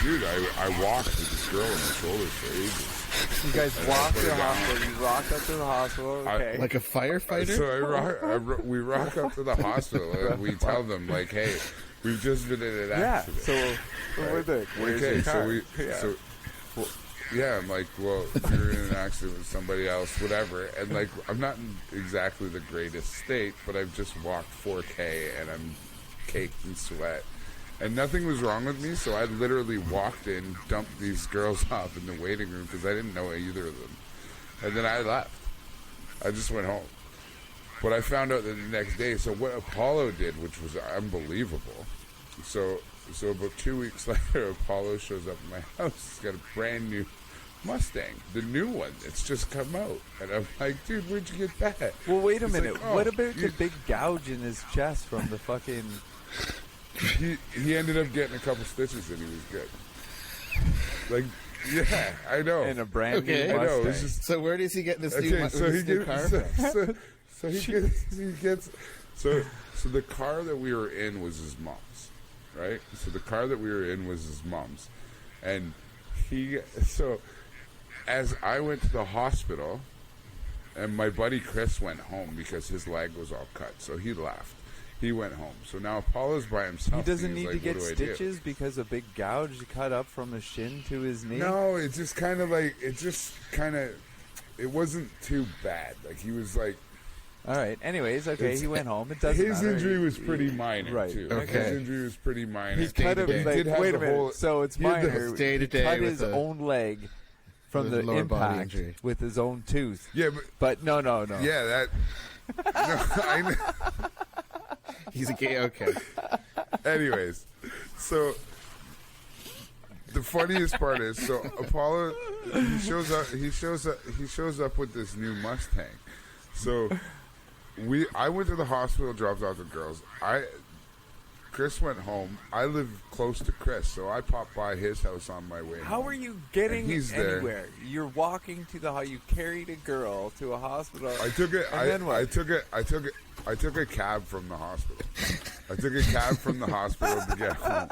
Dude, I walked with this girl on my shoulders for ages. You guys walked to the hospital. You rocked up to the hospital. Okay. Like a firefighter? So we rock up to the hospital and we tell them, like, hey, we've just been in an accident. So where's your car? I'm like, well, you're in an accident with somebody else, whatever. And like, I'm not in exactly the greatest state, but I've just walked 4K and I'm caked in sweat. And nothing was wrong with me, so I literally walked in, dumped these girls off in the waiting room because I didn't know either of them. And then I left. I just went home. But I found out that the next day, so what Apollo did, which was unbelievable, so about 2 weeks later, Apollo shows up at my house. He's got a brand new Mustang, the new one. It's just come out. And I'm like, dude, where'd you get that? Well, wait a minute. Like, what about the big gouge in his chest from the fucking... He ended up getting a couple stitches and he was good. Like, yeah, I know. In a brand new Mustang. I know. Just, so where does he get this new car from? So he gets the car that we were in was his mom's, right? So the car that we were in was his mom's, and as I went to the hospital, and my buddy Chris went home because his leg was all cut, so he left. He went home. So now Apollo's by himself. He doesn't need to get stitches because a big gouge cut up from his shin to his knee? No, it's just kind of like, it wasn't too bad. Like, he was like... All right. Anyways, okay, he went home. It doesn't matter. His injury was pretty minor, right. too. Okay. His injury was pretty minor. He cut him, wait a minute. So it's minor. He cut his own leg from the impact with his own tooth. Yeah, but no. Yeah, that... No, I know. He's a gay. Okay. Anyways, so the funniest part is, so Apollo, he shows up with this new Mustang. So I went to the hospital, dropped off the girls. Chris went home. I live close to Chris, so I popped by his house on my way home. How are you getting anywhere? There. You're walking to you carried a girl to a hospital. I took it. Then what? I took a cab from the hospital. I took a cab from the hospital to get home.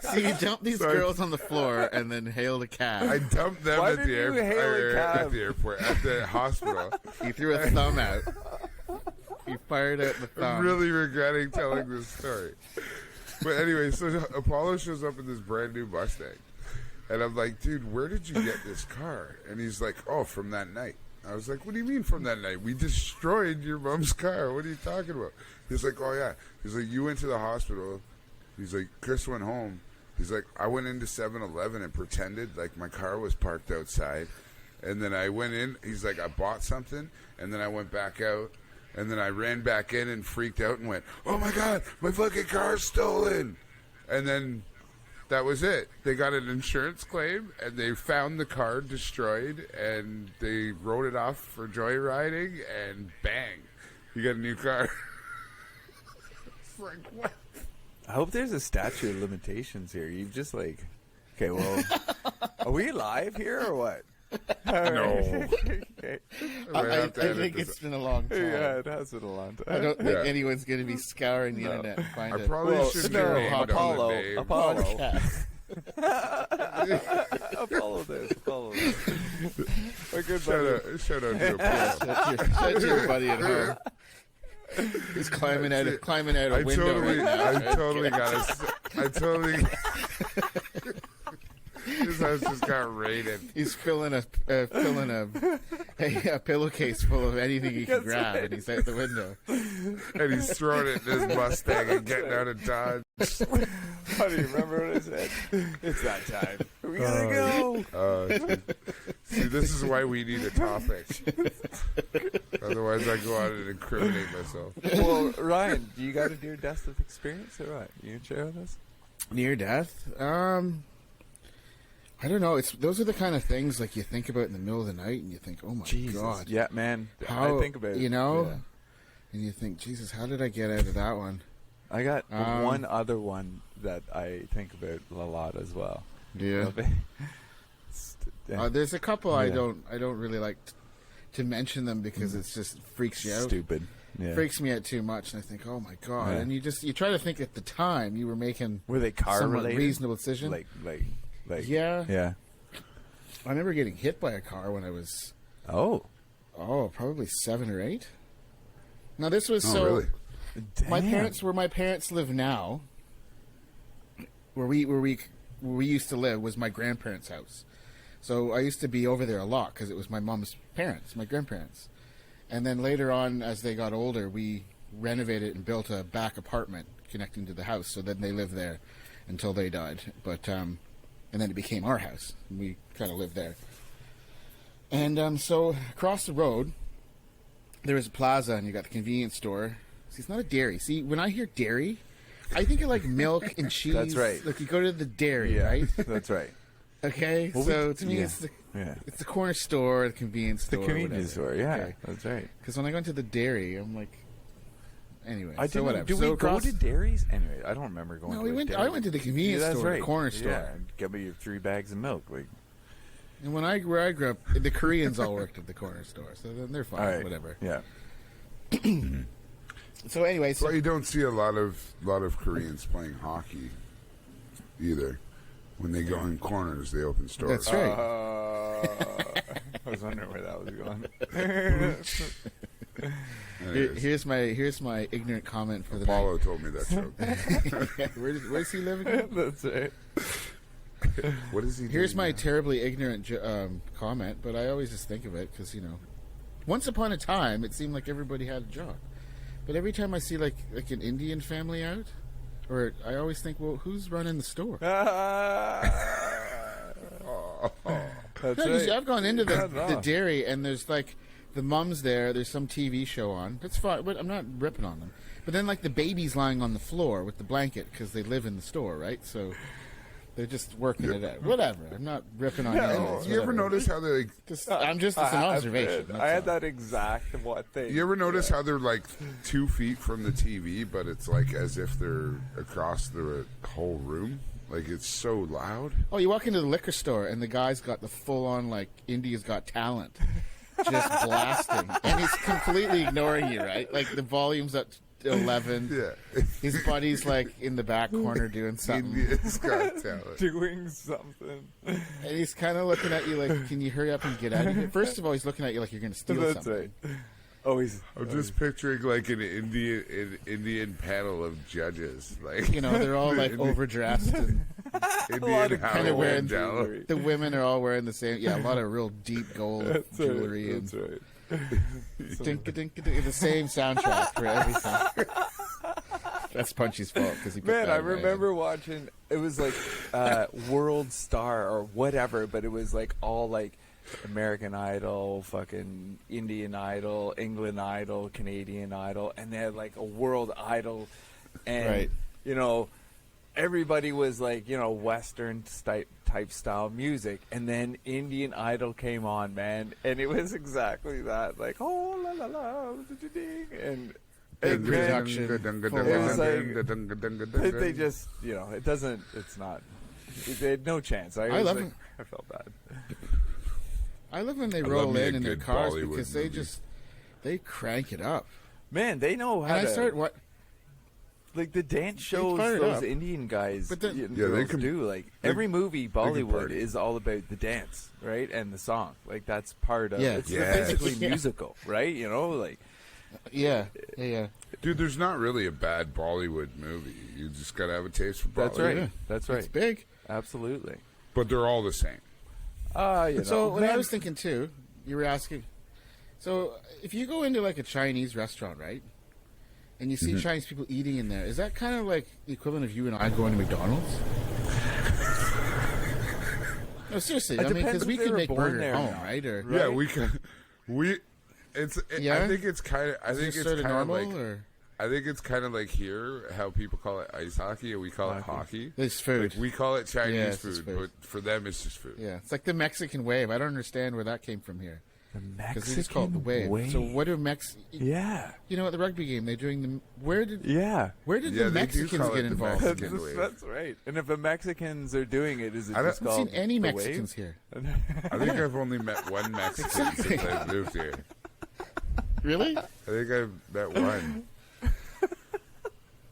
So you dumped these girls on the floor and then hailed a cab. I dumped them at the airport, at the hospital. He threw a thumb out. He fired out the thumb. I'm really regretting telling this story. But anyway, so Apollo shows up in this brand new Mustang. And I'm like, dude, where did you get this car? And he's like, oh, from that night. I was like, what do you mean from that night? We destroyed your mom's car. What are you talking about? He's like, oh, yeah. He's like, you went to the hospital. He's like, Chris went home. He's like, I went into 7-Eleven and pretended like my car was parked outside. And then I went in. He's like, I bought something. And then I went back out. And then I ran back in and freaked out and went, oh, my God, my fucking car's stolen. And then that was it. They got an insurance claim, and they found the car destroyed, and they wrote it off for joyriding, and bang, you got a new car. It's like, what? I hope there's a statute of limitations here. You've just like, okay, well, are we live here or what? No. Okay. I think it's been a long time. Yeah, it has been a long time. I don't think anyone's going to be scouring the internet and find I it. probably should no, be named Apollo. on the name. Apollo this. A good buddy. Shout out to Apollo. Shout out to your buddy at home. He's climbing out a window right now. I totally his house just got raided. He's filling a pillowcase full of anything he can grab, and he's out the window. And he's throwing it in his Mustang and getting out of Dodge. How do you remember what I said? It's that time. We gotta go. See, this is why we need a topic. Otherwise, I go out and incriminate myself. Well, Ryan, do you got a near-death experience or what? You can share with us? Near death? I don't know. Those are the kind of things like you think about in the middle of the night, and you think, "Oh my God!" Yeah, man. How, I think about it. You know, yeah. and you think, "Jesus, how did I get out of that one?" I got one other one that I think about a lot as well. Yeah. There's a couple I don't really like to mention them because it's just freaks you out. Stupid. Yeah. Freaks me out too much, and I think, "Oh my God!" And you try to think at the time you were making they car somewhat related? reasonable decision. Like yeah. I remember getting hit by a car when I was probably 7 or 8. Now this was really? My parents, where my parents live now, where we used to live, was my grandparents' house. So I used to be over there a lot because it was my mom's parents, my grandparents. And then later on, as they got older, we renovated and built a back apartment connecting to the house. So then they lived there until they died. But and then it became our house. And we kind of lived there. And so across the road, there was a plaza, and you got the convenience store. See, it's not a dairy. See, when I hear dairy, I think of like milk and cheese. That's right. Like you go to the dairy, right? That's right. Okay, well, so to me, it's the corner store, the convenience store. The convenience store, yeah. Okay. That's right. Because when I go into the dairy, I'm like, anyway, whatever. Do we go to dairies? Anyway, I don't remember going to a dairy. I went to the convenience store, the corner store. Yeah, get me your 3 bags of milk. Like. And where I grew up, the Koreans all worked at the corner store, so then they're fine, right. whatever. Yeah. So anyway, Well, you don't see a lot of Koreans playing hockey either. When they go in corners, they open stores. That's right. I was wondering where that was going. Here's my ignorant comment for the Apollo night. told me that joke. Where does he live again? That's right. What is he? Here's my now? terribly ignorant comment, but I always just think of it because once upon a time it seemed like everybody had a job, but every time I see like an Indian family out, or I always think, well, who's running the store? That's right. I've gone into the dairy, and there's like the mom's there. There's some TV show on. That's fine, but I'm not ripping on them. But then like the baby's lying on the floor with the blanket because they live in the store, right? So. They're just working it out. Whatever. I'm not ripping on animals. You ever notice how they're I'm just an observation. I had that exact thing. You ever notice how they're like 2 feet from the TV, but it's like as if they're across the whole room? Like it's so loud. Oh, you walk into the liquor store and the guy's got the full-on like India's Got Talent, just blasting, and he's completely ignoring you, right? Like the volume's up 11. Yeah. His buddy's like in the back corner doing something. India's Got Talent. Doing something. And he's kind of looking at you like, can you hurry up and get out of here? First of all, he's looking at you like you're going to steal That's something. right. Always. I'm just picturing like an Indian panel of judges. Like they're all like overdressed and Indian kind of wearing jewelry. the women are all wearing the same. Yeah, a lot of real deep gold jewelry. That's right. The same soundtrack for everything. That's Punchy's fault because he. Man, I remember watching. It was like World Star or whatever, but it was like all like American Idol, fucking Indian Idol, England Idol, Canadian Idol, and they had like a World Idol, and you know, everybody was like, you know, Western type style music, and then Indian Idol came on, man, and it was exactly that, like, oh la la la, and production. It was like they just, you know, it's not. They had no chance. I love it. I felt bad. I love when they roll in their cars because they crank it up. Man, they know how to. Like the dance shows those Indian guys they can do. Like every movie, Bollywood is all about the dance, right? And the song. Like that's part of it's basically musical, right? You know, like yeah. Dude, there's not really a bad Bollywood movie. You just gotta have a taste for Bollywood. That's right. It's big. Absolutely. But they're all the same. So what I was thinking too, you were asking. So if you go into like a Chinese restaurant, right? And you see Chinese people eating in there. Is that kind of like the equivalent of you and I going to McDonald's? No, seriously. I mean, because we could make burger at home, right? Yeah, we can. I think it's kind of. I think it's kind of like. I think it's kind of like here how people call it ice hockey and we call it hockey. It's food. Like we call it Chinese food, but for them it's just food. Yeah, it's like the Mexican wave. I don't understand where that came from here. The Mexican just call it the wave. So what do Yeah. You know, at the rugby game, they're doing the... Where did the Mexicans get involved? That's right. And if the Mexicans are doing it, is it just called I haven't seen any the Mexicans wave? here. I think I've only met one Mexican since I've moved here. Really? I think I've met one.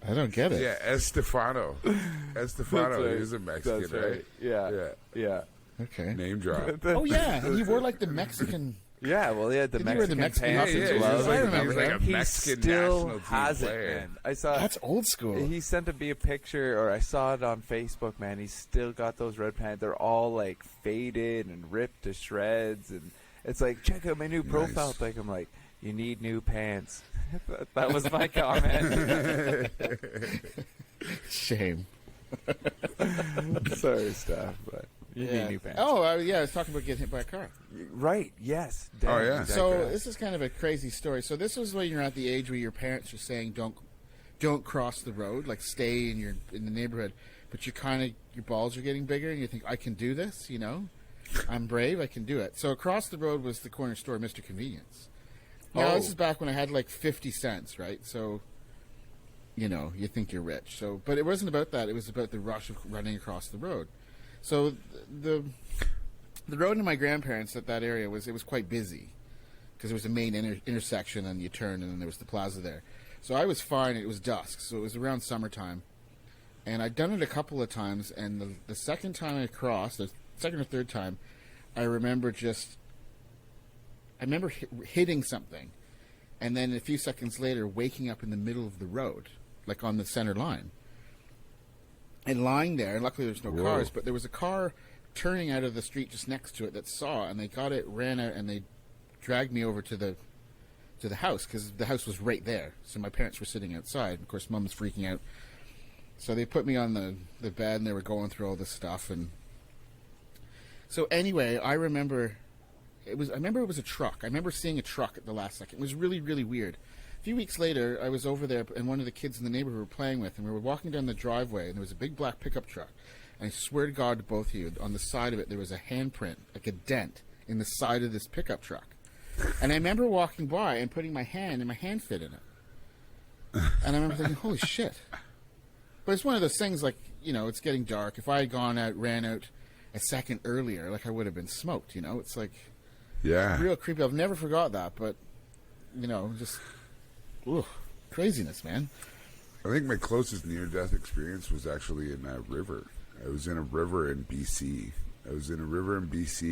I don't get it. Yeah, Estefano. Right. He's a Mexican, right? Yeah. Okay. Name drop. Oh, yeah. He wore like the Mexican... Yeah, well, he had the Mexican pants. I remember that. He still has it, man. I saw that's old school. He sent me a picture, or I saw it on Facebook, man. He's still got those red pants. They're all like faded and ripped to shreds, and it's like, check out my new profile pic. I'm like, you need new pants. That was my comment. Shame. Sorry, Steph, but you need new pants. Oh, I was talking about getting hit by a car. Right, yes. Oh, yeah. So this is kind of a crazy story. So this was when you're at the age where your parents are saying don't cross the road, like stay in the neighborhood. But your balls are getting bigger, and you think, I can do this, you know? I'm brave, I can do it. So across the road was the corner store, Mr. Convenience. Now, this is back when I had like 50 cents, right? So, you know, you think you're rich. So, but it wasn't about that. It was about the rush of running across the road. So the road to my grandparents at that area was quite busy because there was a main intersection and you turn and then there was the plaza there. So I was fine. It was dusk, so it was around summertime, and I'd done it a couple of times. And the second time I crossed, the second or third time, I remember hitting something, and then a few seconds later waking up in the middle of the road, like on the center line. And lying there, and luckily there's no cars, but there was a car turning out of the street just next to it that saw, and they got it, ran out, and they dragged me over to the house, because the house was right there. So my parents were sitting outside. Of course, Mom was freaking out. So they put me on the bed, and they were going through all this stuff. And so anyway, I remember it was a truck. I remember seeing a truck at the last second. It was really, really weird. A few weeks later, I was over there, and one of the kids in the neighborhood were playing with, and we were walking down the driveway, and there was a big black pickup truck. And I swear to God to both of you, on the side of it, there was a handprint, like a dent, in the side of this pickup truck. And I remember walking by and putting my hand, and my hand fit in it. And I remember thinking, holy shit. But it's one of those things, like, you know, it's getting dark. If I had ran out a second earlier, like, I would have been smoked, you know? It's like, real creepy. I've never forgot that, but, you know, just... Ooh, craziness, man. I think my closest near-death experience was actually in a river. I was in a river in BC.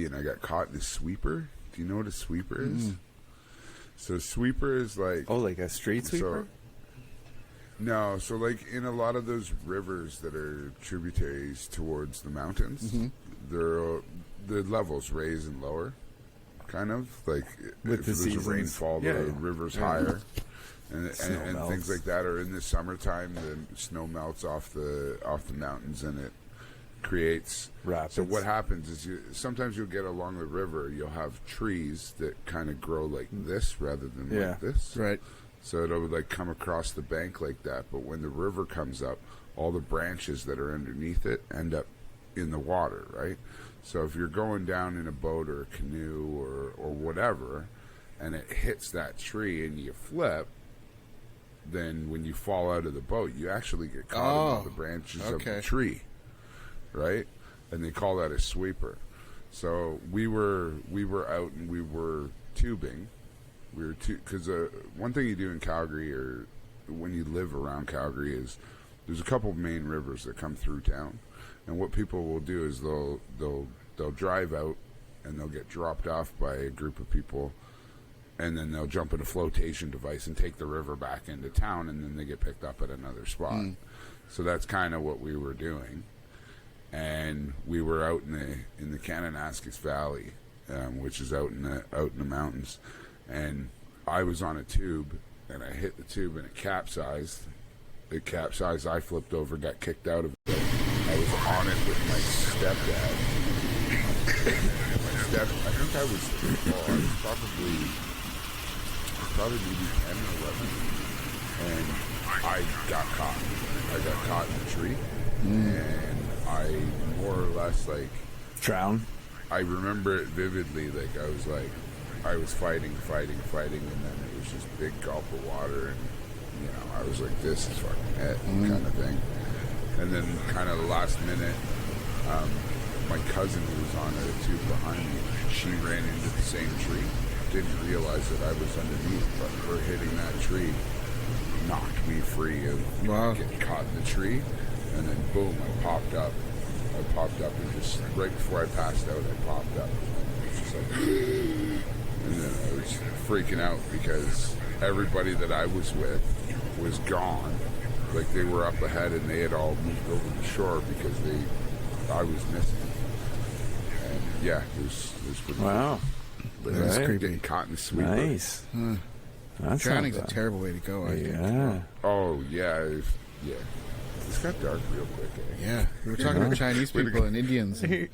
And I got caught in a sweeper. Do you know what a sweeper is? So sweeper is like... Oh, like a street sweeper? No, so like in a lot of those rivers that are tributaries towards the mountains, the levels raise and lower, kind of. Like with if there's a rainfall, the river's higher. and things like that. Or in the summertime, the snow melts off the mountains, and it creates rapids. So what happens is sometimes you'll get along the river, you'll have trees that kind of grow like this rather than like this. Right. So it'll like come across the bank like that. But when the river comes up, all the branches that are underneath it end up in the water, right? So if you're going down in a boat or a canoe or whatever, and it hits that tree and you flip, then when you fall out of the boat, you actually get caught in all the branches of the tree. Right, and they call that a sweeper. So we were out and we were tubing. Because one thing you do in Calgary, or when you live around Calgary, is there's a couple of main rivers that come through town, and what people will do is they'll drive out and they'll get dropped off by a group of people, and then they'll jump in a flotation device and take the river back into town, and then they get picked up at another spot. So that's kind of what we were doing. And we were out in the Kananaskis Valley, which is out in the mountains. And I was on a tube, and I hit the tube, and it capsized. It capsized. I flipped over, got kicked out of it. I was on it with my stepdad. I think I was probably maybe 10 or 11, and I got caught. I got caught in a tree, and I more or less like drown. I remember it vividly. I was fighting, and then it was just big gulp of water, and I was like, "This is fucking it," kind of thing. And then, kind of the last minute, my cousin who was on a tube behind me, she ran into the same tree. Didn't realize that I was underneath, but her hitting that tree knocked me free of getting caught in the tree. And then boom, I popped up and just right before I passed out, I popped up. It was just like, and then I was freaking out because everybody that I was with was gone. Like they were up ahead and they had all moved over the shore because I was missing. And yeah, it was pretty wow. But that's creepy. Getting caught in the sweeper. Nice. Drowning's a terrible way to go, I think. Oh yeah, yeah. It's got dark real quick, eh? Yeah. We were talking about Chinese people and Indians. And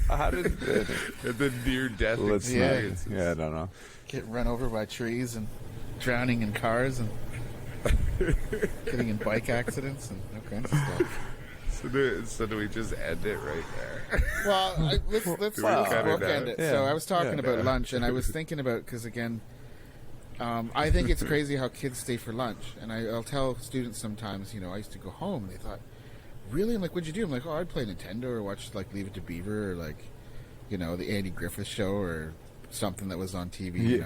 how did the near-death experience? Yeah, I don't know. Get run over by trees and drowning in cars and getting in bike accidents and all kinds of stuff. So do we just end it right there? Well, let's bookend it. Yeah. So I was talking about lunch, and I was thinking about, because again, I think it's crazy how kids stay for lunch. And I'll tell students sometimes, I used to go home, and they thought, really? I'm like, what'd you do? I'm like, I'd play Nintendo or watch, Leave It to Beaver or, the Andy Griffith Show or something that was on TV,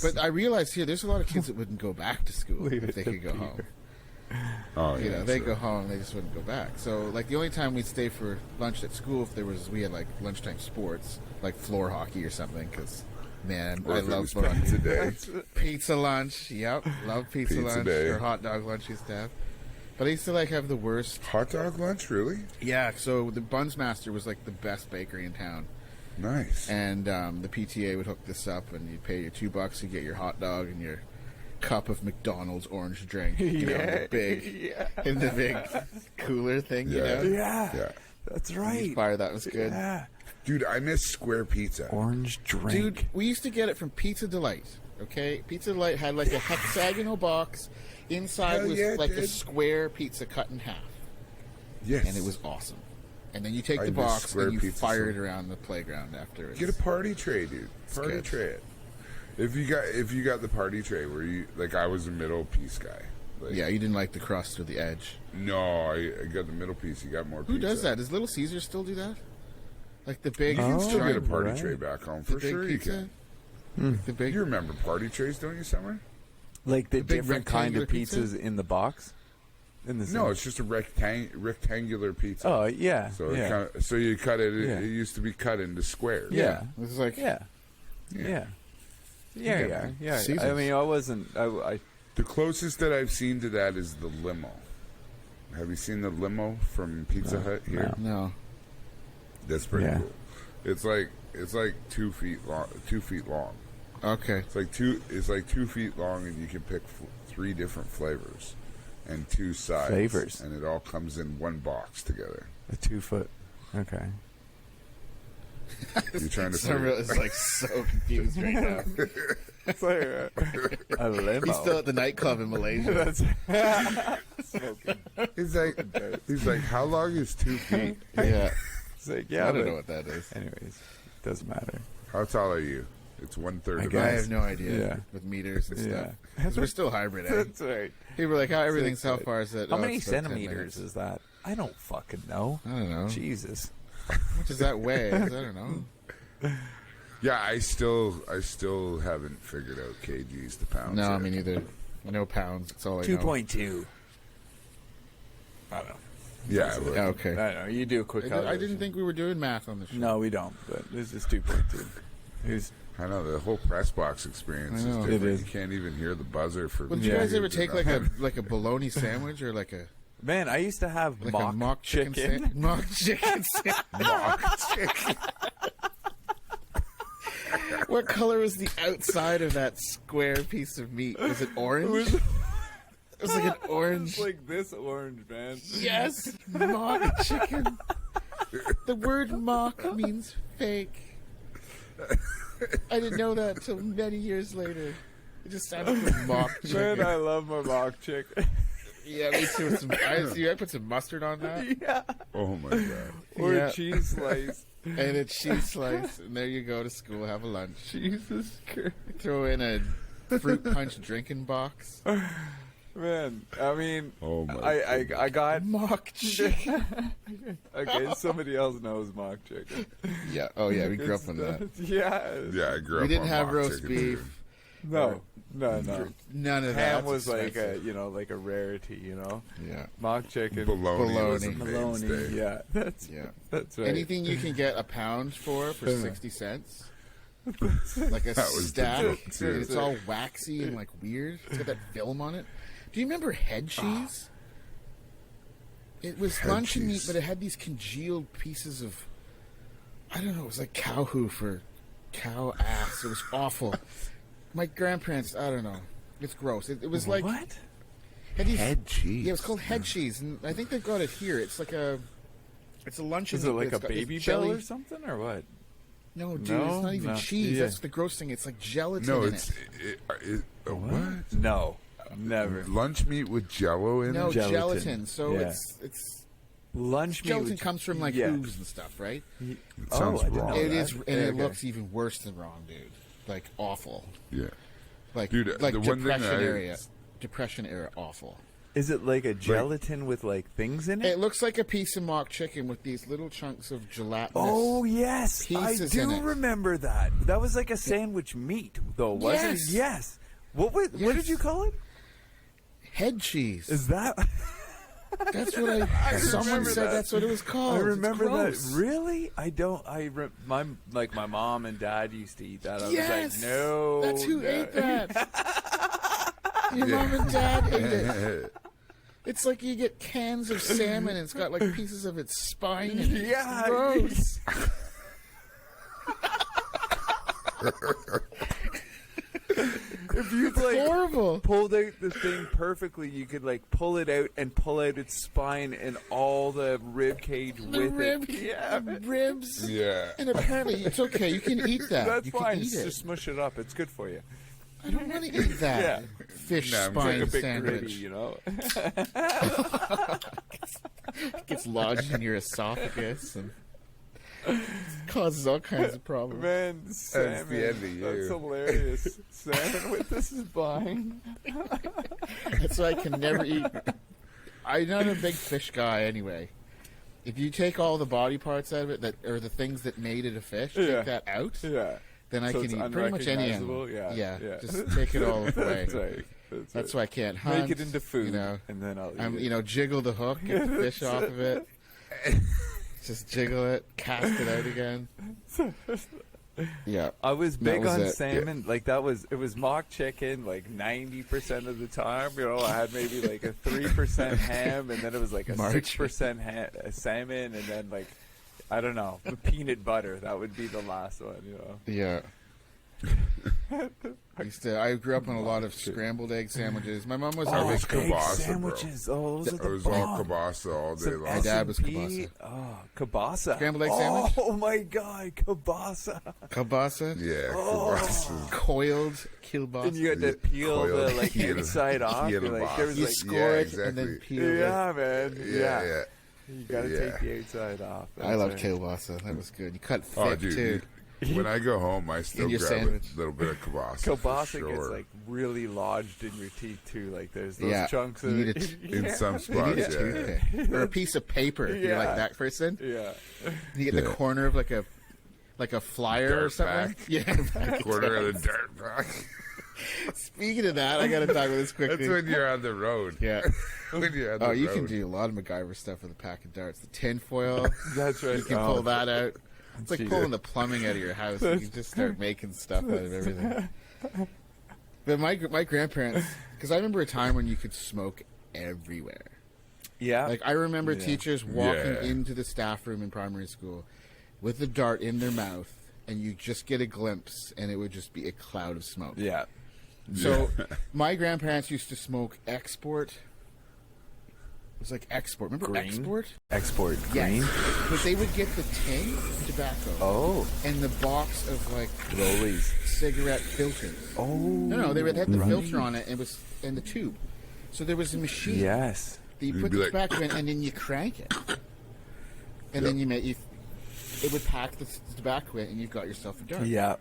But I realized here, there's a lot of kids that wouldn't go back to school if they could go home. Oh, yeah. They go home, they just wouldn't go back. So, the only time we'd stay for lunch at school, we had, lunchtime sports, like floor hockey or something, because... Man, I love pizza day. Pizza lunch, yep. Love pizza lunch. Day. Or hot dog lunch used to have. But I used to have the worst. Hot dog lunch, really? Yeah, so the Buns Master was the best bakery in town. Nice. And the PTA would hook this up, and you'd pay your $2, you get your hot dog and your cup of McDonald's orange drink. In the big cooler thing, Yeah. That's right. Fire, that was good. Yeah. Dude, I miss square pizza. Orange drink. Dude, we used to get it from Pizza Delight, okay? Pizza Delight had a hexagonal box. Inside was a square pizza cut in half. Yes. And it was awesome. And then you take the box and you fire it around the playground afterwards. Get a party tray, dude. Party tray it. If you got the party tray where you, I was a middle piece guy. Yeah, you didn't like the crust or the edge. No, I got the middle piece. You got more pizza. Who does that? Does Little Caesar still do that? The big... You can still get a party tray back home. For sure pizza? You can. You remember party trays, don't you, Summer? The different kind of pizzas in the box? No, it's just a rectangular pizza. Oh, yeah. So, so you cut it... It used to be cut into squares. Yeah. This is Yeah. I mean, I wasn't... The closest that I've seen to that is the limo. Have you seen the limo from Pizza Hut here? No. That's pretty cool. It's like 2 feet long. Okay. It's like 2 feet long, and you can pick 3 different flavors and 2 sides. Flavors. And it all comes in one box together. A 2 foot. Okay. You're trying to It's like so confused right now. It's like a limo. He's still at the nightclub in Malaysia. Smoking. He's like, how long is 2 feet? Yeah. It's like, yeah, I don't know what that is. Anyways, doesn't matter. How tall are you? It's 1/3 of I us. have no idea Yeah. with meters and stuff. Yeah. 'Cause we're still hybrid, eh? That's right. People are like, how far is it? How Oh, many it's about 10 centimeters minutes. is that? I don't fucking know. I don't know. Jesus. How much does that weigh? I don't know. Yeah, I still haven't figured out kgs to pounds. No, yet. me neither. No pounds. That's all I know. 2.2. I don't know. Yeah, but Yeah, okay. I don't know. You do a quick I calculation. didn't think we were doing math on the show. No, we don't. But this is 2.2. Who's I know the whole press box experience I is know. different. It is. You can't even hear the buzzer for. Well, did you Yeah. guys ever take like a bologna sandwich or like a Man, I used to have a mock chicken mock chicken sandwich? What color was the outside of that square piece of meat? Was it orange? It was like an orange. It's like this orange, man. Yes, mock chicken. The word mock means fake. I didn't know that till many years later. It just sounded like mock chicken. Man, I love my mock chicken. Yeah, me too. With some, I put some mustard on that. Yeah. Oh my god! Or Yeah. a cheese slice. And a cheese slice, and there you go to school, have a lunch. Jesus Christ. Throw in a fruit punch drinking box. Man, I mean, Oh my! I got Mock chicken. okay. Somebody else knows mock chicken. Yeah. Oh yeah, we grew up on that. Yeah. Yeah, I grew up. We didn't on have mock roast chicken, beef. too. No. None of that. Ham That's was like expensive. like a rarity, you know. Yeah. Mock chicken. Bologna was a Bologna. mainstay. Yeah, that's right. Anything you can get a pound for 60 cents. Like a That was the stack. joke, And too. it's all waxy and like weird. It's got that film on it. Do you remember head cheese? It was Head luncheon meat, cheese. but it had these congealed pieces of, I don't know, it was like cow hoof or cow ass. It was awful. My grandparents, I don't know. It's gross. It was like what? had these- Head cheese. Yeah, it's called head cheese, and I think they've got it here. It's like a luncheon. Is it meat, like but a it's got this baby jelly. bell or something, or what? No, dude, No? it's not even No. cheese. Yeah. That's the gross thing. It's like gelatin No, in it's it. what? No, never. Lunch meat with Jello in No, it. gelatin. So Yeah. it's Lunch meat. gelatin with- comes from like yeah. hooves and stuff, right? It sounds I didn't wrong. know It that. is, and Yeah, it okay. looks even worse than wrong, dude. Like awful. Yeah. Like Dude, like the one thing depression era, awful. Is it like a gelatin with like things in it? It looks like a piece of mock chicken with these little chunks of gelatinous. Oh yes, I pieces in do it. remember that. That was like a sandwich meat, though, wasn't Yes. it? Yes. What Yes. did you call it? head cheese. Is that? That's what I. Someone remember said that. that's what it was called. I remember that. It's gross. Really? I don't. My mom and dad used to eat that. I Yes, was like, no. that's who no. ate that. Your mom and dad ate it. It's like you get cans of salmon and it's got like pieces of its spine in it. Yeah. It's gross. If you like Horrible. pulled out the thing perfectly, you could like pull it out and pull out its spine and all the rib cage The with rib, it. Yeah. ribs. Yeah. And apparently it's okay. You can eat that. That's you fine. can eat it. Just smush it up. It's good for you. I don't want to eat that. Yeah. Fish No, I'm spine Like a bit sandwich. gritty, you know. Gets lodged in your esophagus and causes all kinds of problems. Man, salmon. the end of you. That's hilarious. Salmon with the spine. That's why I can never eat. I'm not a big fish guy anyway. If you take all the body parts out of it, that or the things that made it a fish, Yeah. take that out, Yeah. then I So can it's eat pretty much any animal. unrecognizable? Yeah. Just take it all away. That's right. That's why I can't hunt. Make it into food, You know, and then I'll eat it. jiggle the hook, get the fish off of it. Just jiggle it, cast it out again. Yeah. I was That big was on it. salmon. Like it was mock chicken like 90% of the time. You know, I had maybe like a 3% ham, and then it was like a March. 6% salmon, and then like I don't know, peanut butter. That would be the last one. You know. Yeah. I grew up on a lot of scrambled egg sandwiches. My mom was always kielbasa, sandwiches. Bro. Oh, those are the It was all kielbasa all day long. My dad was kielbasa. Oh, kielbasa. Scrambled egg sandwich? Oh, my God. Kielbasa. Kielbasa? Yeah, kielbasa. Coiled kielbasa. And you had to peel the inside off. There was you score it exactly. and then peel it. Man. Yeah. You got to take the outside off. I love kielbasa. That was good. You cut thick, too. When I go home, I still grab sandwich. a little bit of kielbasa. Kielbasa gets like really lodged in your teeth too. Like there's those chunks of it in some spots. Or a piece of paper. If you're like that person. Yeah. You get the corner of like a flyer dirt or something. pack. Yeah. Corner of the dirt pack. Speaking of that, I got to talk about this quickly. That's when you're on the road. Yeah. When you're on the road. You can do a lot of MacGyver stuff with a pack of darts. The tin foil. That's right. You can pull that out. It's like pulling the plumbing out of your house. You can just start making stuff out of everything. But my grandparents, because I remember a time when you could smoke everywhere. Yeah. Like I remember teachers walking into the staff room in primary school with a dart in their mouth, and you just get a glimpse, and it would just be a cloud of smoke. Yeah. So my grandparents used to smoke export. It was like export. Remember green? Export green? Yes. But they would get the tin tobacco. Oh. And the box of like Rollies. Cigarette filters. Oh. No, they had the filter on it and the tube. So there was a machine. Yes. That you put the tobacco in and then you crank it. And then it would pack the tobacco in and you've got yourself a dart. Yeah,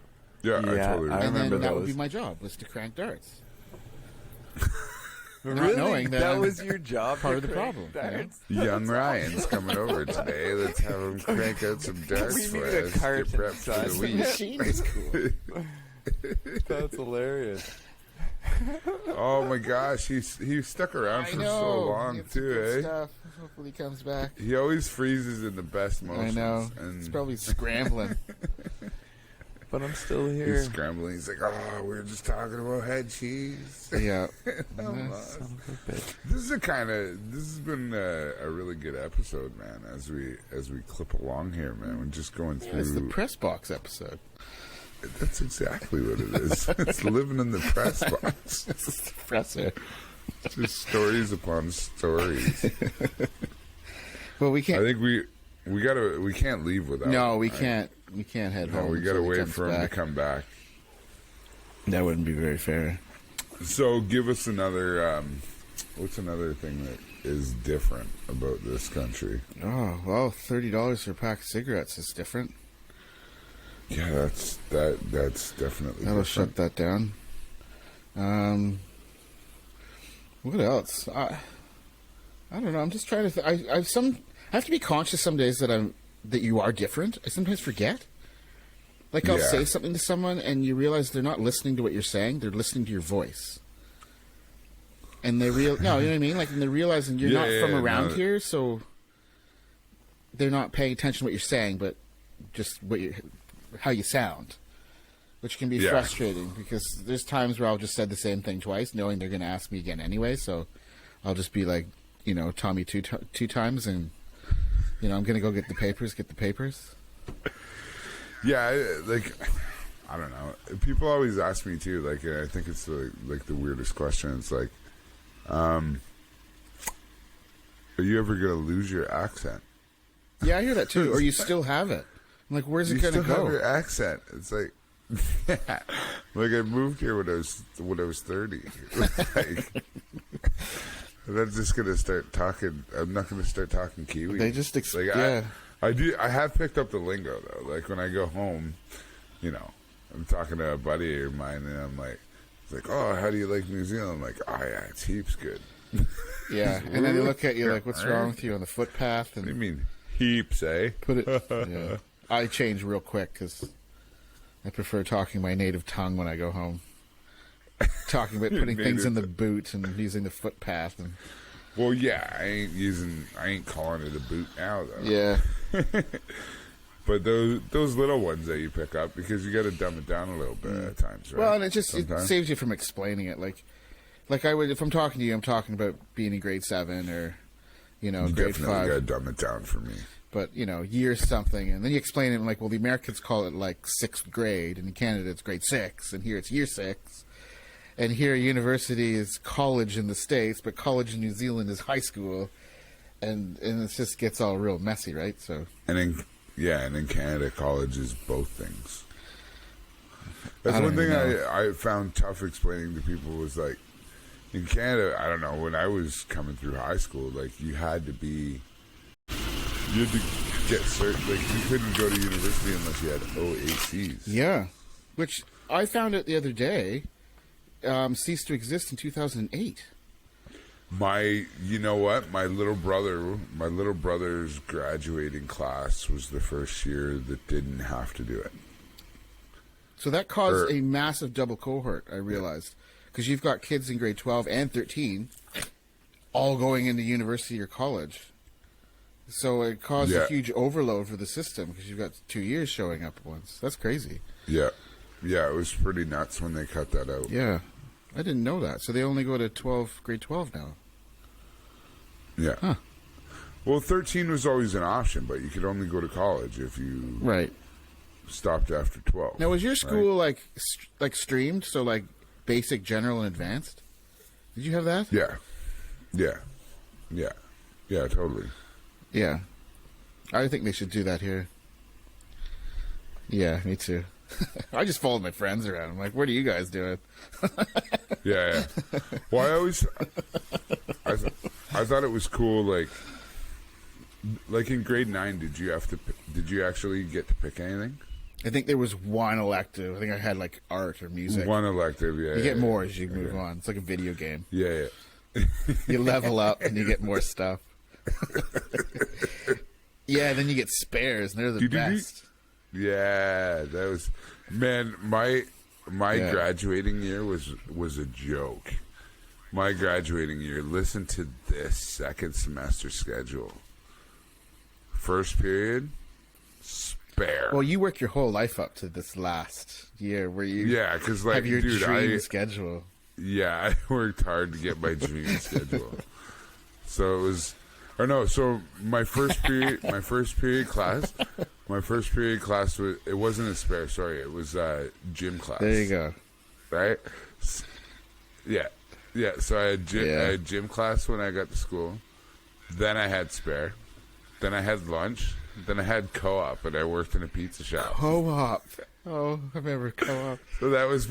I totally remember. And then those. that would be my job, was to crank darts. Really? Not knowing that was your job. Part of the problem. Young Ryan's coming over today. Let's have him crank out some darts for us. Get prepped for the week. Machine is cool. That's hilarious. Oh my gosh, he stuck around for so long too, Stuff. Hopefully he comes back. He always freezes in the best motions. I know. And He's probably scrambling. But I'm still here. He's scrambling. He's like, we were just talking about head cheese. Yeah. This has been a really good episode, man. As we clip along here, man, we're just going through. It's the press box episode. That's exactly what it is. It's living in the press box. This is the presser. Just stories upon stories. Well, we can't. I think we can't leave without. No, we can't. We can't head home. We gotta wait for him to come back. That wouldn't be very fair. So, give us another. What's another thing that is different about this country? Oh well, $30 for a pack of cigarettes is different. Yeah, that's definitely. That'll different. shut that down. What else? I don't know. I'm just trying to. I have to be conscious some days that you are different. I sometimes forget. Like I'll say something to someone and you realize they're not listening to what you're saying. They're listening to your voice. And no, you know what I mean? Like, and they're realizing you're not from around here, so they're not paying attention to what you're saying, but just how you sound, which can be frustrating because there's times where I'll just say the same thing twice, knowing they're going to ask me again anyway. So I'll just be like, Tommy two times, and I'm going to go get the papers. Yeah, I don't know. People always ask me too. Like, I think it's like the weirdest question. It's like, are you ever going to lose your accent? Yeah, I hear that too. Or you still have it. I'm like, where's it going to go? You still have your accent. It's like, like I moved here when I was 30. Like, I'm not just going to start talking. I'm not going to start talking Kiwi. They just I have picked up the lingo though. Like when I go home, I'm talking to a buddy of mine, and I'm like, it's like, oh, how do you like New Zealand? I'm like, oh yeah, it's heaps good. Yeah, and then they look at you like, what's wrong with you on the footpath? And what do you mean heaps, eh? Put it. Yeah. I change real quick because I prefer talking my native tongue when I go home. Talking about putting things in the boot and using the footpath and. Well, yeah, I ain't calling it a boot now though. Yeah. But those little ones that you pick up, because you got to dumb it down a little bit at times, right? Well, and it saves you from explaining it. Like I would, if I'm talking to you, I'm talking about being in grade 7 or, grade 5. Definitely got to dumb it down for me. but year something, and then you explain it like, well, the Americans call it like 6th grade, and in Canada it's grade 6, and here it's year 6, and here university is college in the States, but college in New Zealand is high school, and it just gets all real messy, right? So and in Canada, college is both things. That's one thing I found tough explaining to people was like, in Canada, I don't know, when I was coming through high school, like you had to get certain, like you couldn't go to university unless you had OACs. Yeah, which I found out the other day ceased to exist in 2008. You know what? My little brother's graduating class was the first year that didn't have to do it. So that caused a massive double cohort, I realized. Because you've got kids in grade 12 and 13 all going into university or college. So it caused a huge overload for the system because you've got 2 years showing up at once. That's crazy. Yeah. Yeah, it was pretty nuts when they cut that out. Yeah. I didn't know that. So they only go to grade 12 now. Yeah. Huh. Well, 13 was always an option, but you could only go to college if you stopped after 12. Now, was your school like streamed? So like basic, general, and advanced? Did you have that? Yeah. Yeah. Yeah. Yeah, totally. Yeah. I think they should do that here. Yeah, me too. I just followed my friends around. I'm like, what are you guys doing? Yeah. Well, I thought it was cool. Like in grade 9, did you actually get to pick anything? I think there was one elective. I think I had like art or music. One elective, yeah. You get more as you move on. It's like a video game. Yeah. You level up and you get more stuff. Yeah, then you get spares, and they're the best. Yeah, that was, man. My graduating year was a joke. My graduating year. Listen to this second semester schedule. First period, spare. Well, you work your whole life up to this last year where you because like have your dream schedule. Yeah, I worked hard to get my dream schedule. So it was. Or no, so my first period class was, it wasn't a spare, sorry, it was gym class. There you go. Right? Yeah, so I had gym class when I got to school, then I had spare, then I had lunch, then I had co-op, and I worked in a pizza shop. Co-op. Oh, I remember co-op. So that was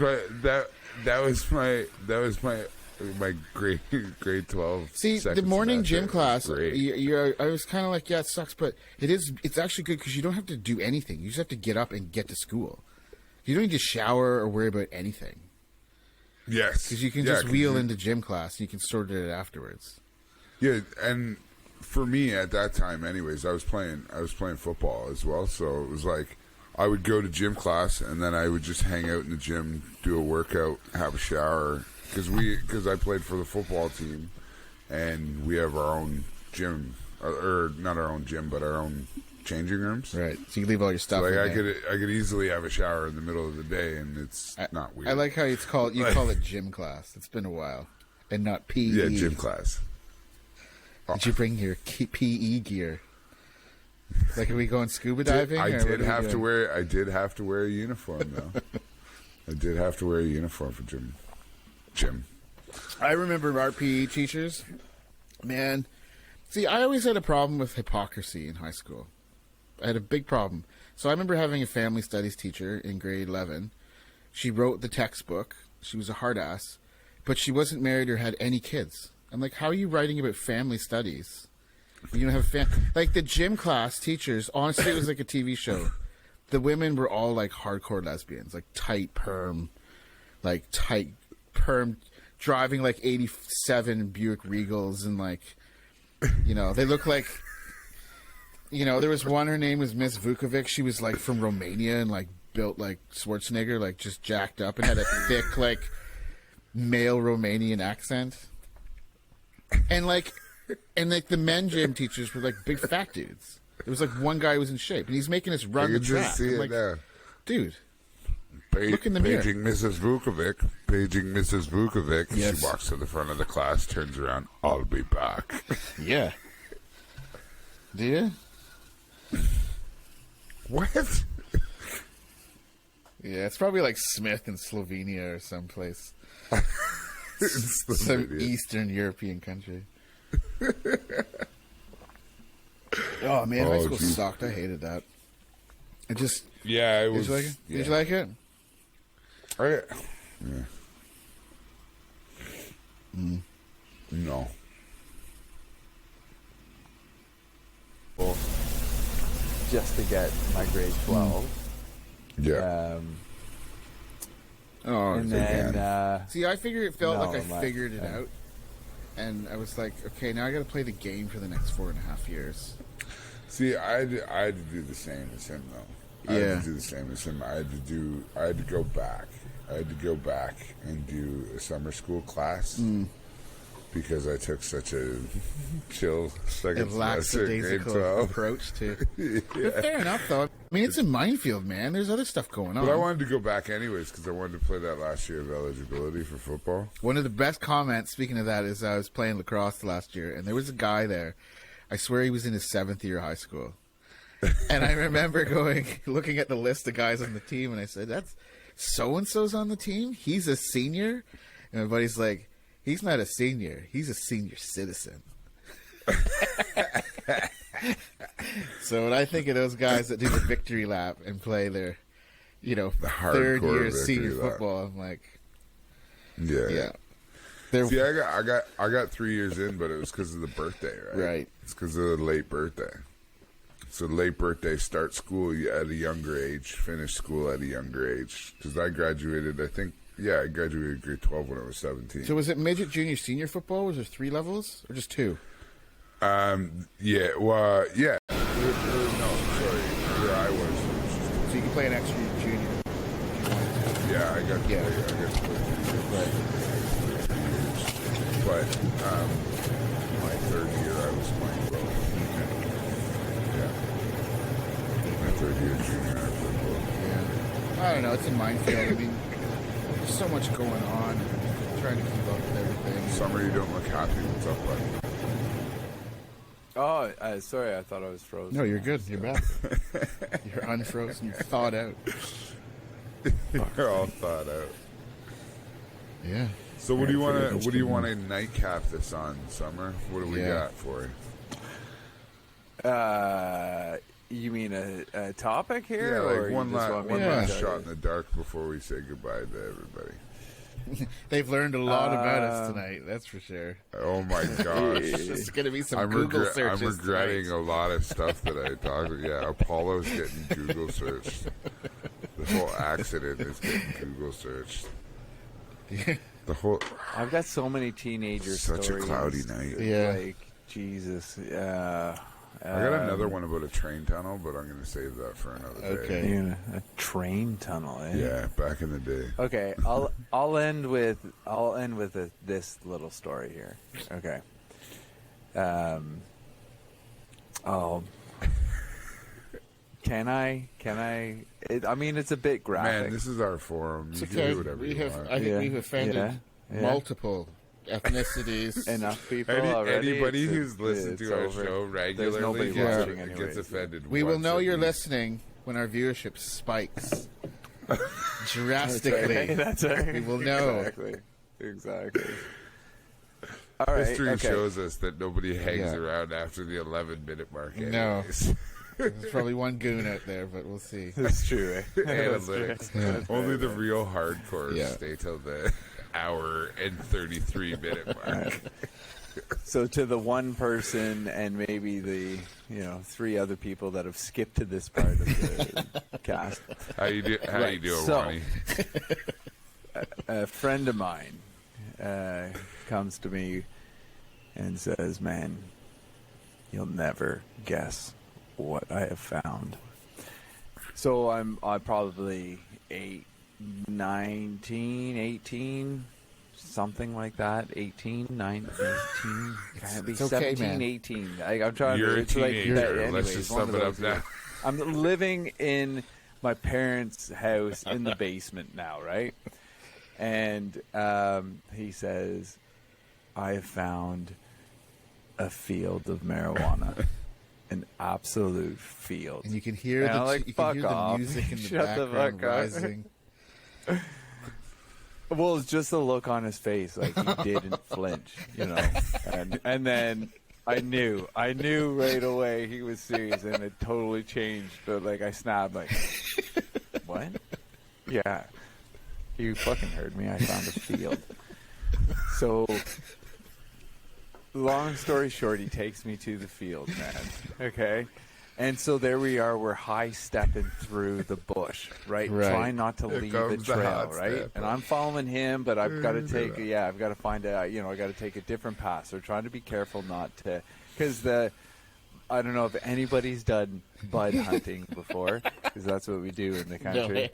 my grade 12. See, the morning gym class, I was kind of like, yeah, it sucks, but it's actually good because you don't have to do anything. You just have to get up and get to school. You don't need to shower or worry about anything. Yes. Because you can just wheel into gym class and you can sort it afterwards. Yeah, and for me at that time anyways, I was playing football as well, so it was like I would go to gym class and then I would just hang out in the gym, do a workout, have a shower. Because I played for the football team, and we have our own gym, or not our own gym, but our own changing rooms. Right. So you leave all your stuff. So in I there. could easily have a shower in the middle of the day, and it's not weird. I like how you call it gym class. It's been a while, and not PE. Yeah, gym class. Did you bring your PE gear? Like, are we going scuba diving? I did have to wear a uniform though. I did have to wear a uniform for gym. I remember our PE teachers. Man, see, I always had a problem with hypocrisy in high school. I had a big problem. So I remember having a family studies teacher in grade 11. She wrote the textbook. She was a hard ass, but she wasn't married or had any kids. I'm like, how are you writing about family studies? You don't have like the gym class teachers. Honestly, it was like a TV show. The women were all like hardcore lesbians, like tight perm, driving like 87 Buick Regals, and like, they look like, there was one, her name was Miss Vukovic. She was like from Romania and like built like Schwarzenegger, like just jacked up and had a thick like male Romanian accent. And the men gym teachers were like big fat dudes. It was like one guy who was in shape, and he's making us run the track. Just see it now. Dude. Look in the mirror. Paging Mrs. Vukovic. Yes. She walks to the front of the class, turns around. I'll be back. Yeah. Do you? What? Yeah, it's probably like Smith in Slovenia or someplace. Some Some Eastern European country. Oh man, high school sucked. I hated that. It just it was. Did you like it? Yeah. Did you like it? Yeah. No. Well, just to get my grade 12. Yeah. And then See, I figured it felt like I my- figured it out, and I was like, okay, now I got to play the game for the next 4.5 years. See, I had to do the same as him though. I had to do the same as him. I had to go back. I had to go back and do a summer school class because I took such a chill second semester in grade 12 approach to. But fair enough, though. I mean, it's a minefield, man. There's other stuff going on. But I wanted to go back anyways because I wanted to play that last year of eligibility for football. One of the best comments, speaking of that, is I was playing lacrosse last year, and there was a guy there. I swear he was in his 7th year of high school. And I remember looking at the list of guys on the team, and I said, that's so-and-so's on the team? He's a senior? And my buddy's like, he's not a senior. He's a senior citizen. So when I think of those guys that do the victory lap and play their, The third hardcore year victory senior lap. football, I'm like, Yeah. See, I got 3 years in, but it was because of the birthday, right? Right. It's because of the late birthday. So late birthday, start school at a younger age, finish school at a younger age. Because I graduated, I graduated grade 12 when I was 17. So was it midget, junior, senior football? Was there 3 levels or just 2? Yeah. No, sorry. Where I was. So you can play an extra junior. Yeah, I got to play junior. Right. But my 3rd year, I was playing both. Yeah. My 3rd year junior, I played both. Yeah. I don't know. It's a minefield. I mean, there's so much going on. I'm trying to keep up with everything. Summer, you don't look happy. What's up, buddy? Oh, sorry, I thought I was frozen. No, you're good. You're back. You're unfrozen. You're thawed out. You're all thought out. Yeah. So what do you want to? What do you want to nightcap this on, Summer? What do we got for you? You mean a topic here? Yeah, or like one last shot to in the dark before we say goodbye to everybody. They've learned a lot about us tonight. That's for sure. Oh my gosh! It's going to be some Google searches. I'm regretting tonight. a lot of stuff that I talked. Yeah, Apollo's getting Google searched. The whole accident is getting Google searched. The whole. I've got so many teenager Such stories. a cloudy night. Yeah. Like, Jesus. Yeah. I got another one about a train tunnel, but I'm going to save that for another day. Okay. A train tunnel, eh? Yeah, back in the day. Okay, I'll end with this little story here. Okay. Can I? I mean, it's a bit graphic. Man, this is our forum. You It's can okay. do whatever you want. I think we've offended Yeah. multiple ethnicities. Enough people already. Anybody It's- who's listened it's to our over. show There's regularly nobody gets, watching gets anyways. offended. We will once know at you're least. listening when our viewership spikes drastically. That's right. We will know. Exactly. All right. History okay. shows us that nobody hangs Yeah. around after the 11-minute mark. No. anyways. There's probably one goon out there, but we'll see. That's true. Eh? Analytics. Yeah. Only the real hardcore Yeah. stay till the hour and 33-minute mark. So to the one person and maybe the 3 other people that have skipped to this part of the cast, How you doing, So- Ronnie? a friend of mine comes to me and says, "Man, you'll never guess what I have found." So I'm probably 18, something like that. 18, 19, 18. Can't be It's okay, 17, man. 18. I'm trying You're to. a It's like teenager. that. Let's Anyways, just one sum of it up those years. now. I'm living in my parents' house in the basement now, right? And he says, "I have found a field of marijuana, an absolute field. And you can hear the music in the background rising. Well, it's just the look on his face, like he didn't flinch, you know. And then I knew right away he was serious, and it totally changed. But like I snapped, like, what? Yeah, you fucking heard me. I found a field. So, long story short, he takes me to the field, man. Okay. And so there we are, we're high-stepping through the bush, right? Trying not to leave the trail, right? And I'm following him, but I've got to take, I've got to find out, I got to take a different path. So trying to be careful not to, because I don't know if anybody's done bud hunting before, because that's what we do in the country.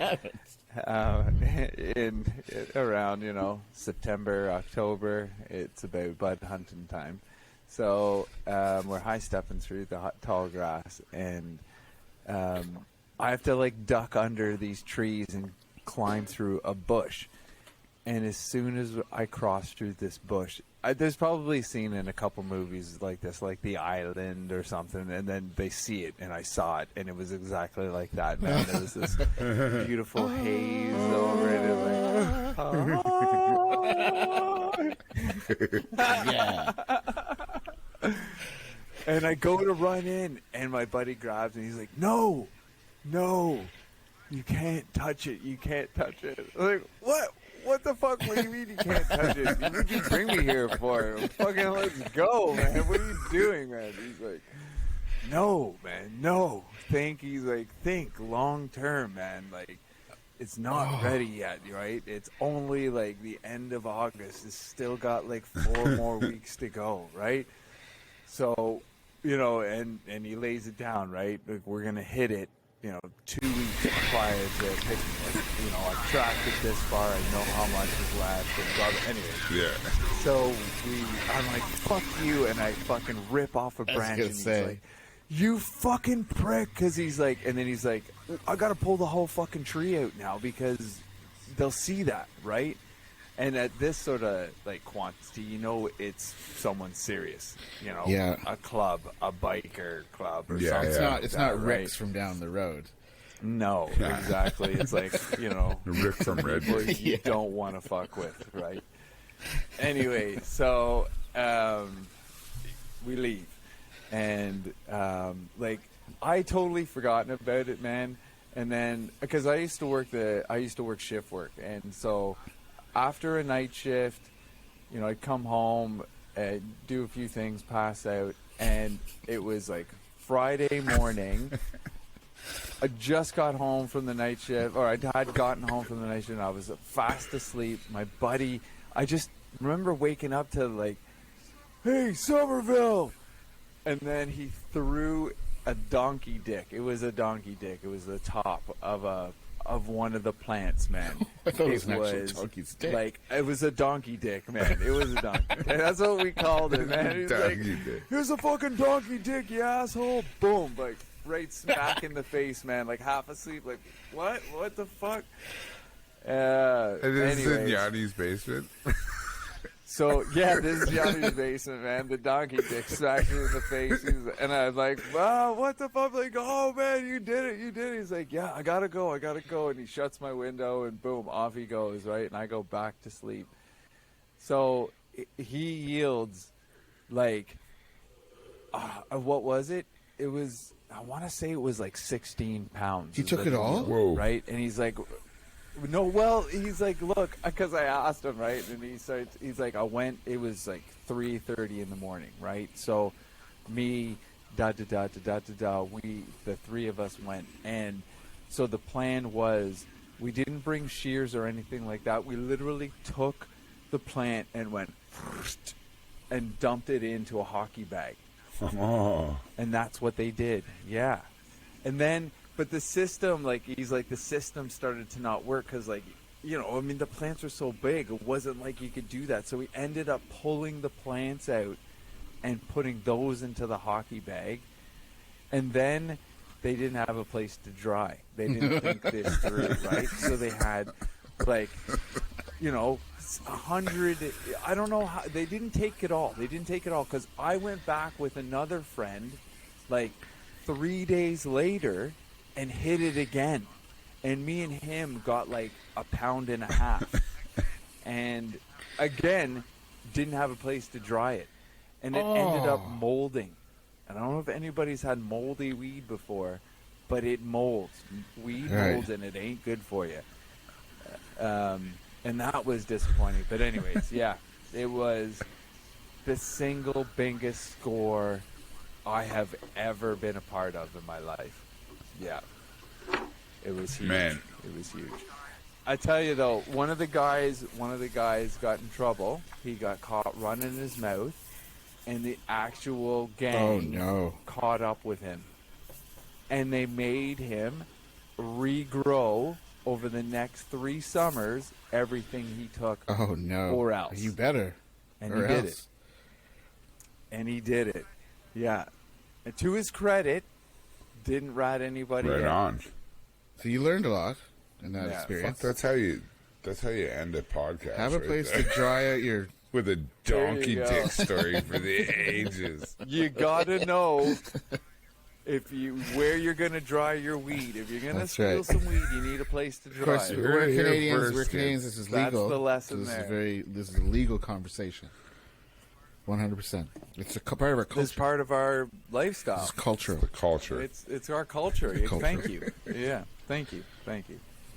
No, around, September, October, it's about bud hunting time. So we're high-stepping through the tall grass, and I have to, like, duck under these trees and climb through a bush. And as soon as I cross through this bush, there's probably a scene in a couple movies like this, like The Island or something, and then they see it, and I saw it, and it was exactly like that, man. There was this beautiful haze over it, and Yeah. And I go to run in, and my buddy grabs me. He's like, no, you can't touch it. You can't touch it. I'm like, what? What the fuck? What do you mean you can't touch it? What did you bring me here for? Fucking let's go, man. What are you doing, man? He's like, no, man, no. Think long term, man. Like, it's not ready yet, right? It's only like the end of August. It's still got like 4 more weeks to go, right? So, and he lays it down, right? Like, we're going to hit it, 2 weeks prior to picking it. I've tracked it this far. I know how much is left. And blah, blah. Anyways. Yeah. So I'm like, fuck you. And I fucking rip off a branch. And he's like, you fucking prick. Because he's like, and then he's like, I got to pull the whole fucking tree out now because they'll see that, right? And at this sort of like quantity, it's someone serious, a club, a biker club or something. It's not Rick's from down the road. No, exactly. It's like, Rick from Redwood. You don't want to fuck with, right? Anyway, so we leave. And I totally forgotten about it, man. And then because I used to work shift work, and so after a night shift, I'd come home, do a few things, pass out, and it was like Friday morning. I just got home from the night shift, or I had gotten home from the night shift, and I was fast asleep. My buddy, I just remember waking up to like, hey, Somerville! And then he threw a donkey dick. It was a donkey dick. It was the top of one of the plants, man. I thought it was an actual donkey's dick. Like, it was a donkey dick, man. It was a donkey dick. That's what we called it, man. He's like, dick. Here's a fucking donkey dick, you asshole. Boom. Like, right smack in the face, man. Like, half asleep. Like, what? What the fuck? And this is in Yanni's basement? So, yeah, this is Yanni's basement, man. The donkey dick smacked me in the face. And I was like, wow, what the fuck? Like, oh, man, you did it. He's like, yeah, I gotta go. And he shuts my window, and boom, off he goes, right? And I go back to sleep. So he yields, like, what was it? It was, I want to say it was like 16 pounds. He took it all? Whoa. Right? And he's like... No, well, he's like, look, because I asked him, right, and he's like, it was like 3:30 in the morning, right? So, me, we, the three of us went, and so the plan was, we didn't bring shears or anything like that. We literally took the plant and went, and dumped it into a hockey bag. Oh. And that's what they did, yeah. And then... But the system, the system started to not work because, the plants were so big. It wasn't like you could do that. So we ended up pulling the plants out and putting those into the hockey bag. And then they didn't have a place to dry. They didn't think this through, right? So they had, 100. I don't know how. They didn't take it all. Because I went back with another friend, 3 days later and hit it again. And me and him got like a pound and a half. And again, didn't have a place to dry it. And it ended up molding. And I don't know if anybody's had moldy weed before, but it molds. Weed molds, and it ain't good for you. And that was disappointing. But anyways, yeah, it was the single biggest score I have ever been a part of in my life. Yeah. It was huge. Man. It was huge. I tell you though, one of the guys got in trouble. He got caught running his mouth, and the actual gang caught up with him. And they made him regrow over the next 3 summers everything he took. Oh no. Or else. You better. And he did it. And he did it. Yeah. And to his credit, didn't rat anybody Right on. So you learned a lot in that experience. That's how you end a podcast. Have a place to dry out your with a donkey dick story for the ages. You gotta know where you're gonna dry your weed. If you're gonna steal some weed, you need a place to dry. Of course, it. we're Canadians. This is legal. That's the lesson This is a legal conversation. 100%. It's a part of our culture. It's part of our lifestyle. It's cultural. It's the culture. It's our culture. Thank you. Yeah. Thank you.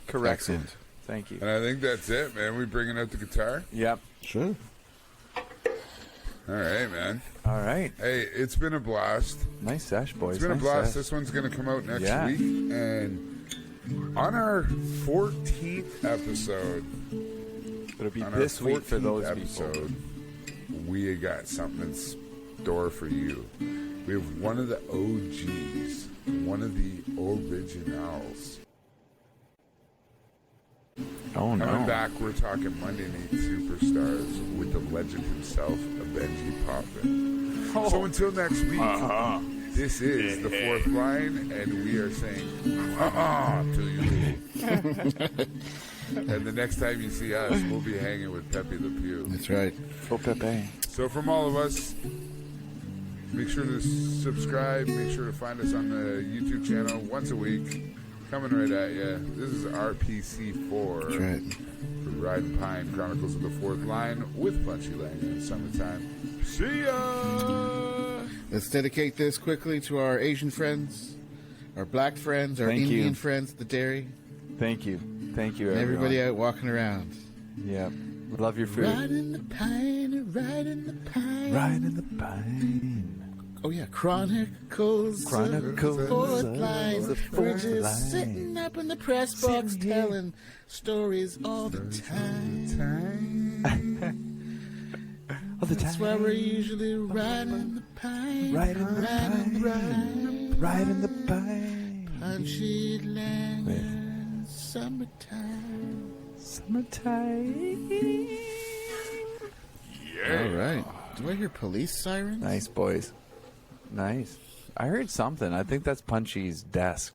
Correct. Excellent. Thank you. And I think that's it, man. We bringing out the guitar? Yep. Sure. All right, man. All right. Hey, it's been a blast. Nice sesh, boys. It's been nice a blast. Sesh. This one's going to come out next week. And on our 14th episode, it'll be this week for those people. We got something in store for you. We have one of the OGs, one of the originals. Oh, no. Coming back, we're talking Monday Night Superstars with the legend himself, Benji Poppin. Oh. So until next week, this is the Fourth Line, and we are saying, to you. And the next time you see us, we'll be hanging with Pepe Le Pew. That's right. Oh, Pepe. So from all of us, make sure to subscribe. Make sure to find us on the YouTube channel once a week. Coming right at you. This is RPC4. That's right. For Riding Pine Chronicles of the Fourth Line with Punchy Lang in summertime. See ya! Let's dedicate this quickly to our Asian friends, our black friends, our Indian friends at the dairy. Thank you. Thank you, and everyone. Everybody out walking around. Yeah. Love your food. Riding the pine, riding the pine. Riding the pine. Oh, yeah. Chronicles of the Fourth Line. We're just sitting up in the press box telling stories all the time. That's why we're usually riding the pine. Riding the pine. Punchy Lang. Summertime. Yeah. All right. Do I hear police sirens? Nice, boys. Nice. I heard something. I think that's Punchy's desk.